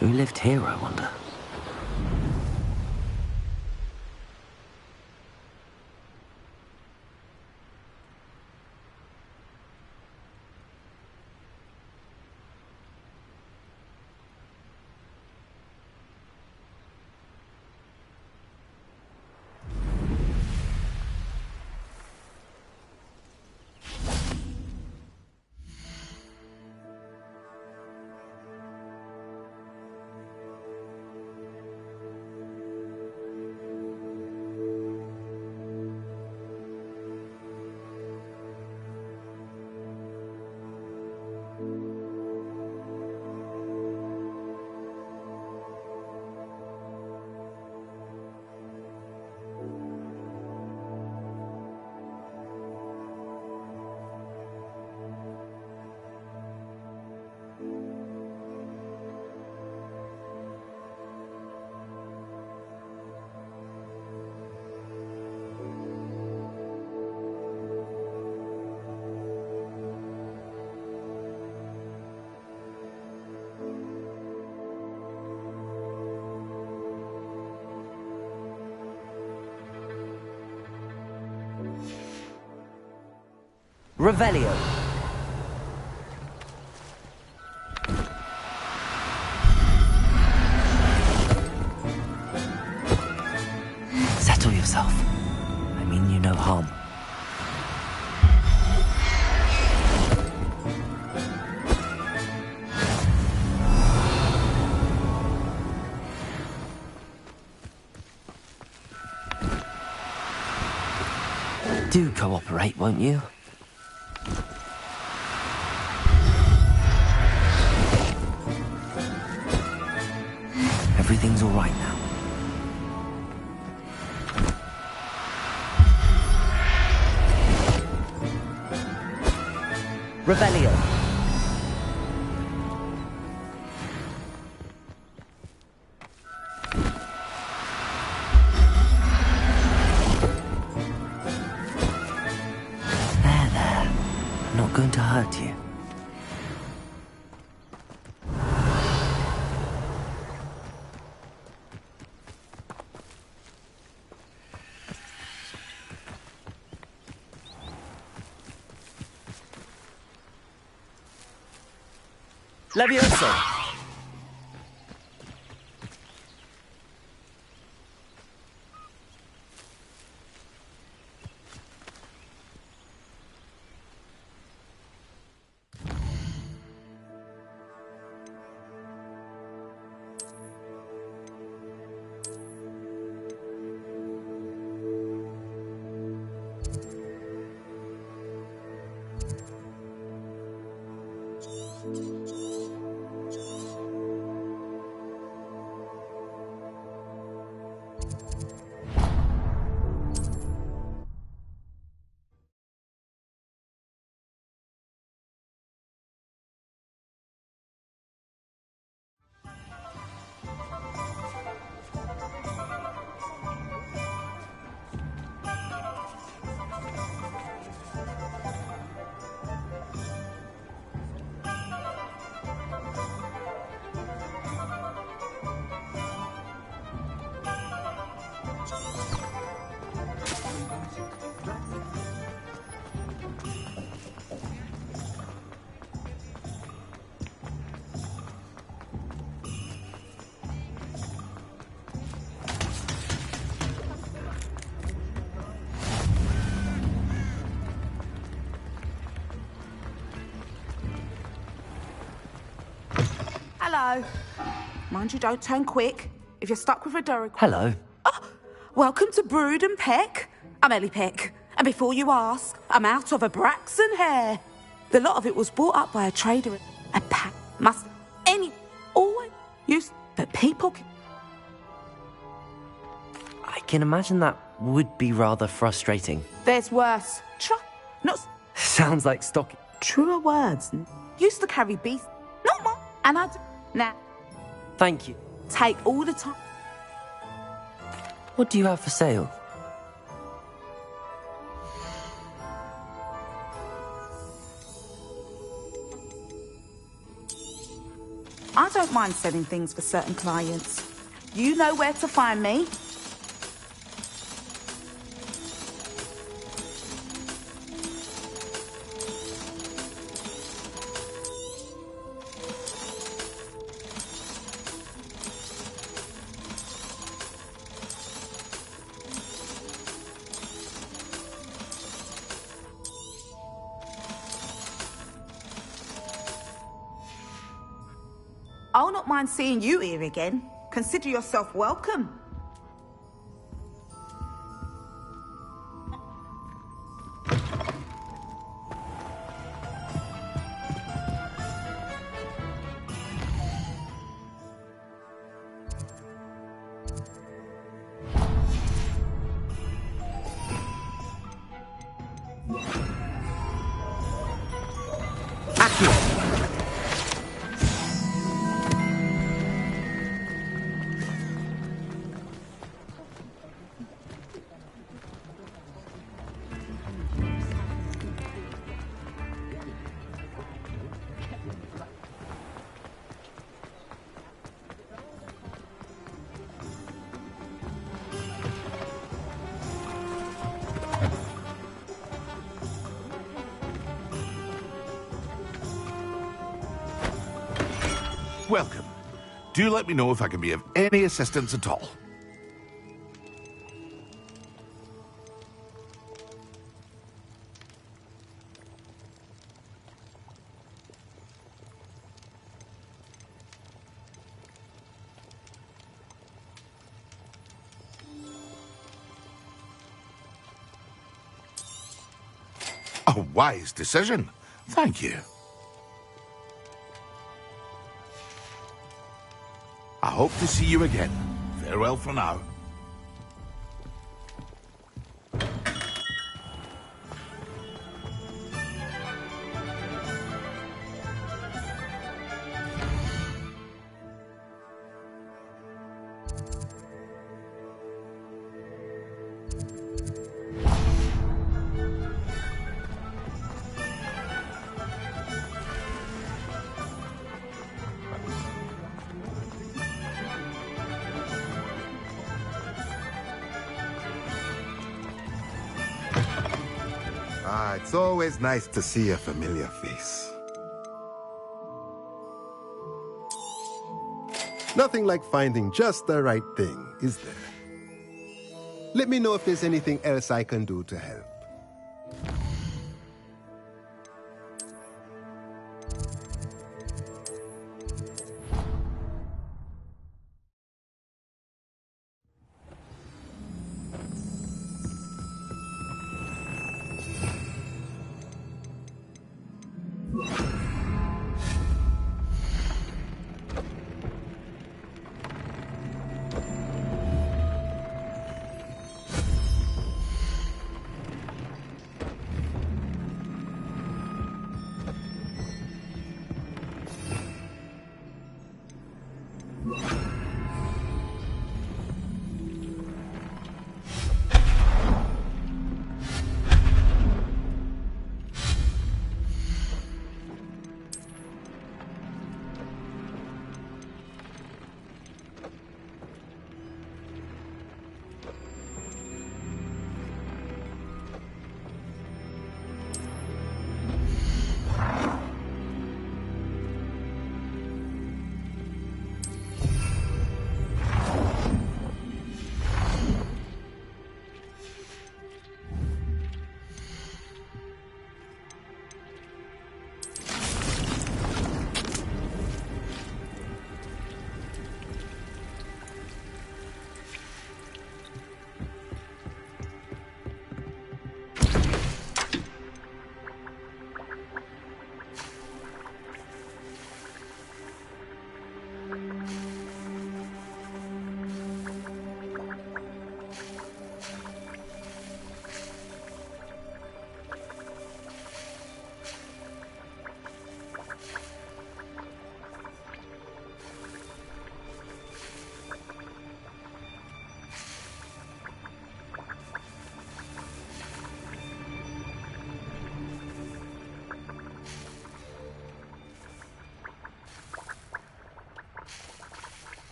Who lived here, I wonder? Revelio. Settle yourself. I mean you no harm. Do cooperate, won't you? Everything's all right now. Revelio. Going to hurt you. Levioso! Hello. Mind you don't turn quick. If you're stuck with a Durrick... Hello. Oh, welcome to Brood and Peck. I'm Ellie Peck. And before you ask, I'm out of a Braxton hair. The lot of it was bought up by a trader. A pack must... always use... But people... I can imagine that would be rather frustrating. There's worse. Not... Sounds like stock... Truer words. Used to carry beasts. Not more. And I... Now... Thank you. Take all the time. What do you have for sale? I don't mind selling things for certain clients. You know where to find me. I'll not mind seeing you here again. Consider yourself welcome. Welcome. Do let me know if I can be of any assistance at all. A wise decision. Thank you. I hope to see you again. Farewell for now. It's always nice to see a familiar face. Nothing like finding just the right thing, is there? Let me know if there's anything else I can do to help.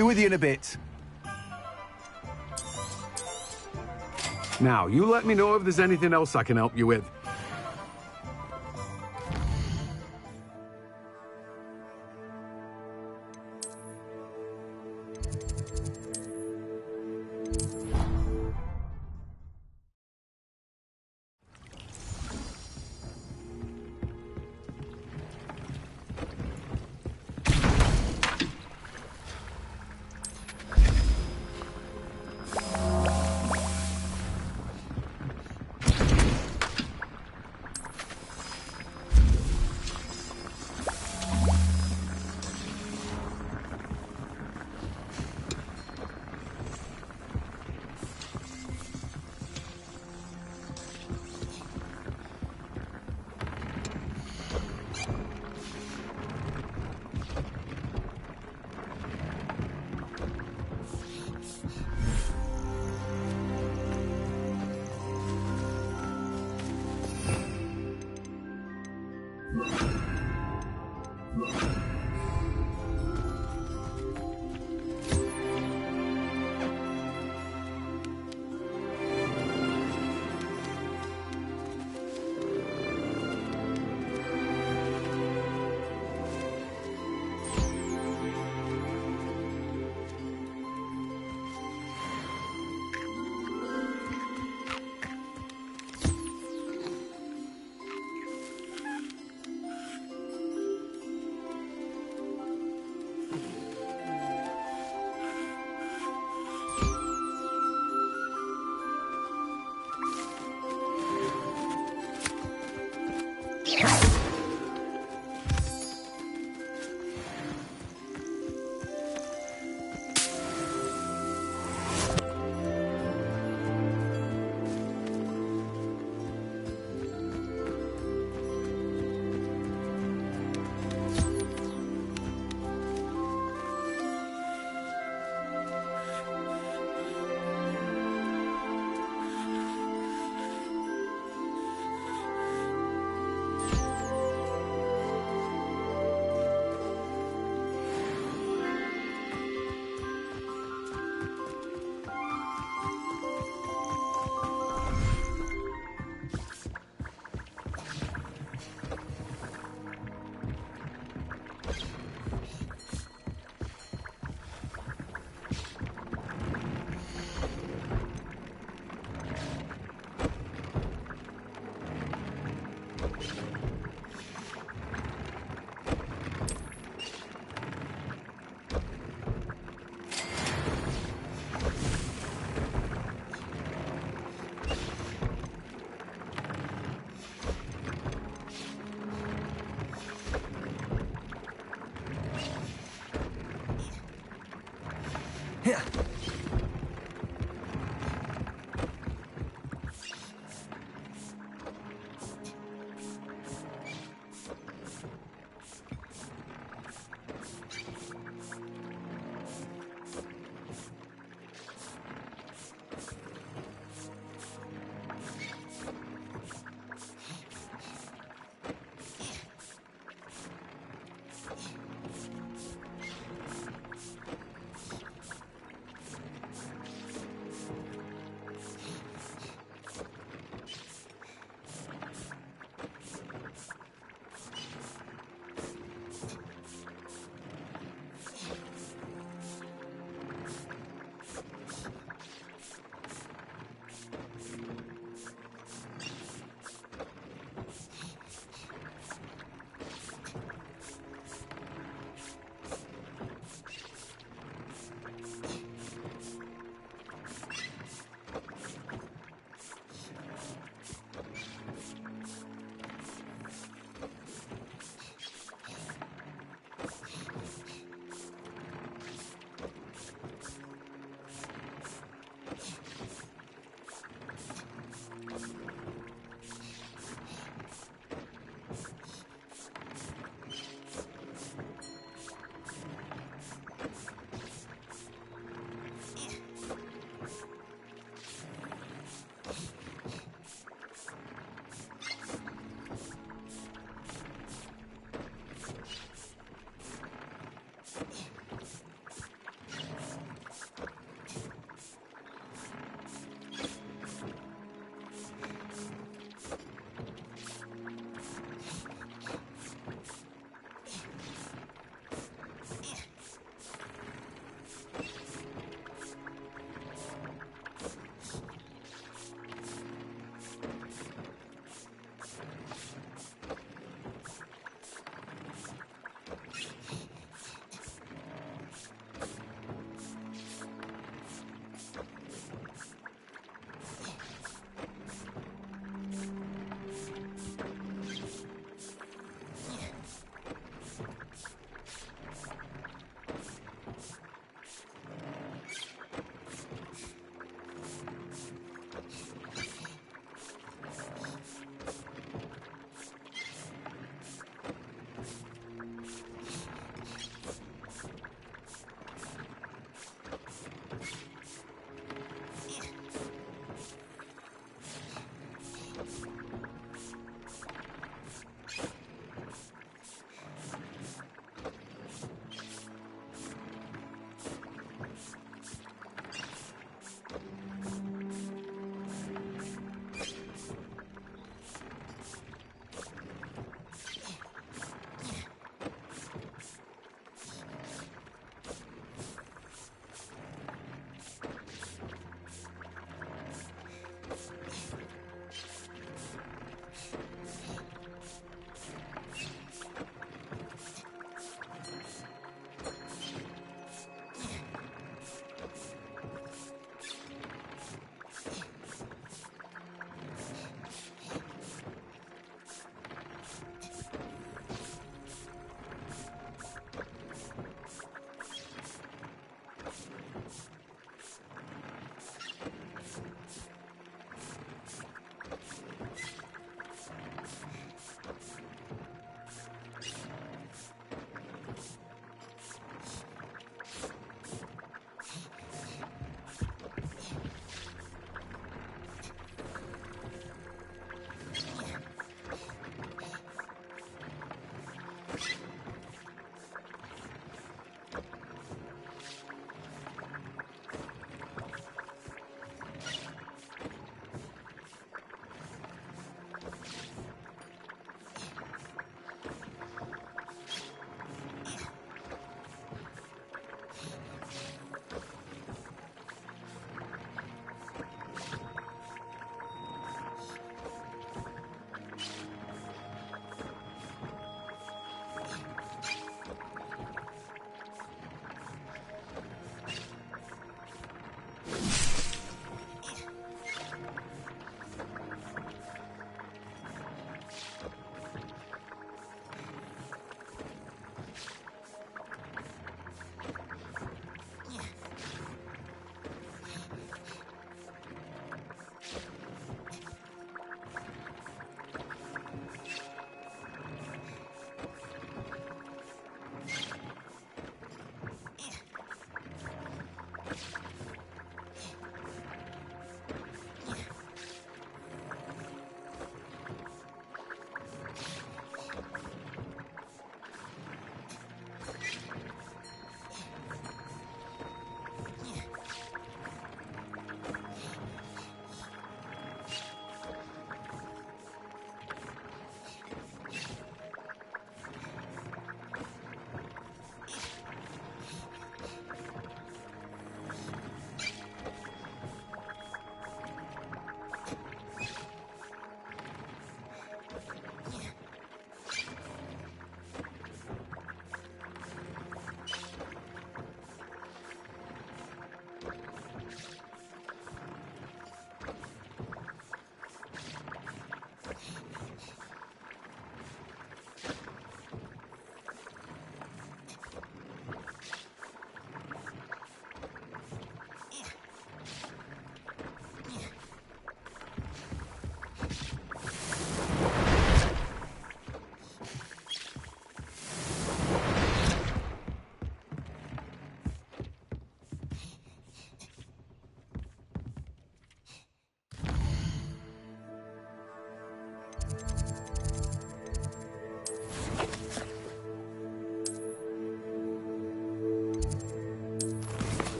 Be with you in a bit. Now, you let me know if there's anything else I can help you with.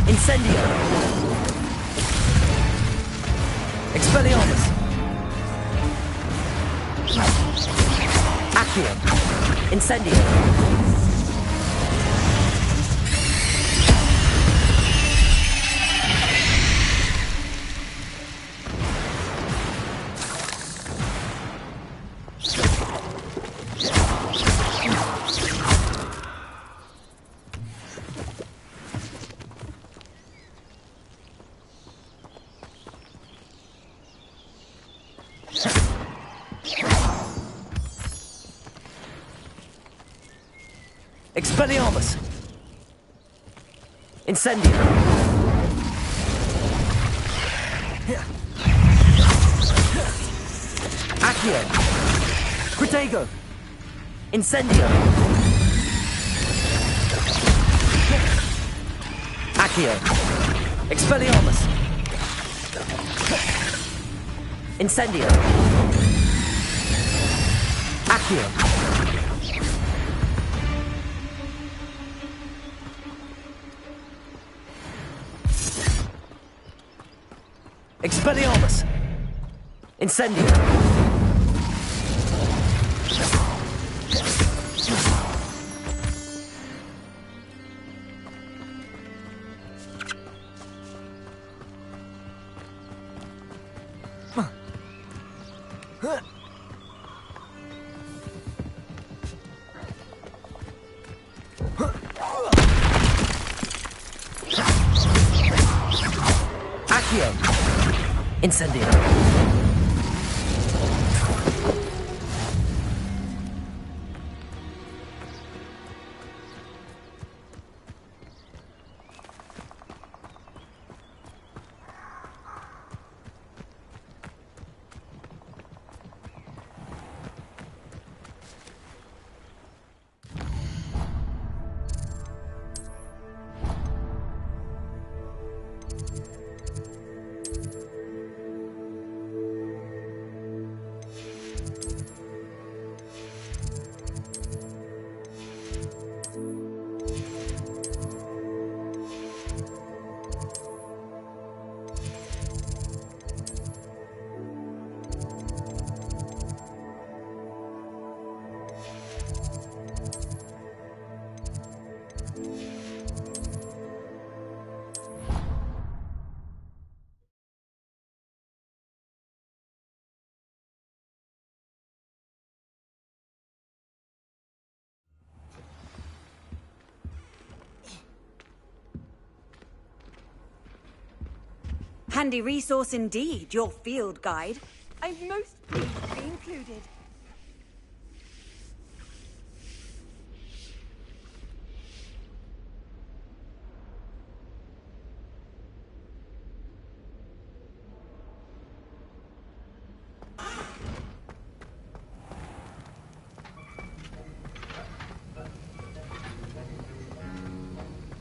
Incendio! Expelliarmus! Accio! Incendio! Expelliarmus! Incendio! Accio! Protego! Incendio! Accio! Expelliarmus! Incendio! Accio. Expelliarmus! Incendio! Accio! Incendio! Handy resource indeed, your field guide. I'm most pleased to be included.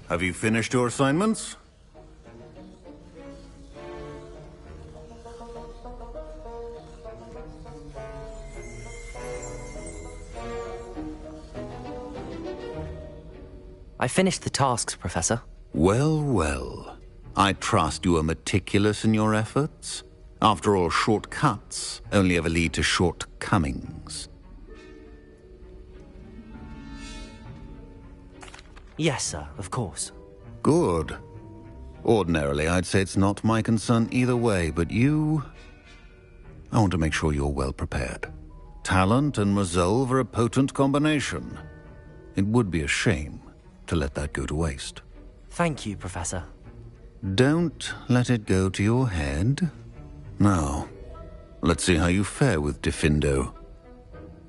Have you finished your assignments? I finished the tasks, Professor. Well, well. I trust you are meticulous in your efforts. After all, shortcuts only ever lead to shortcomings. Yes, sir, of course. Good. Ordinarily, I'd say it's not my concern either way, but you... I want to make sure you're well prepared. Talent and resolve are a potent combination. It would be a shame to let that go to waste. Thank you, Professor. Don't let it go to your head. Now, let's see how you fare with Diffindo.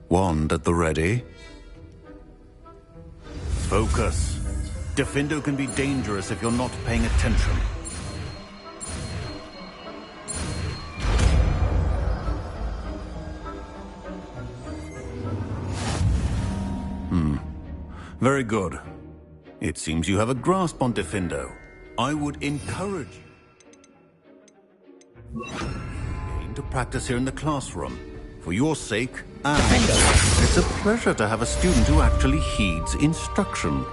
Wand at the ready. Focus. Diffindo can be dangerous if you're not paying attention. Very good. It seems you have a grasp on Diffindo. I would encourage you to practice here in the classroom. For your sake, and it's a pleasure to have a student who actually heeds instruction.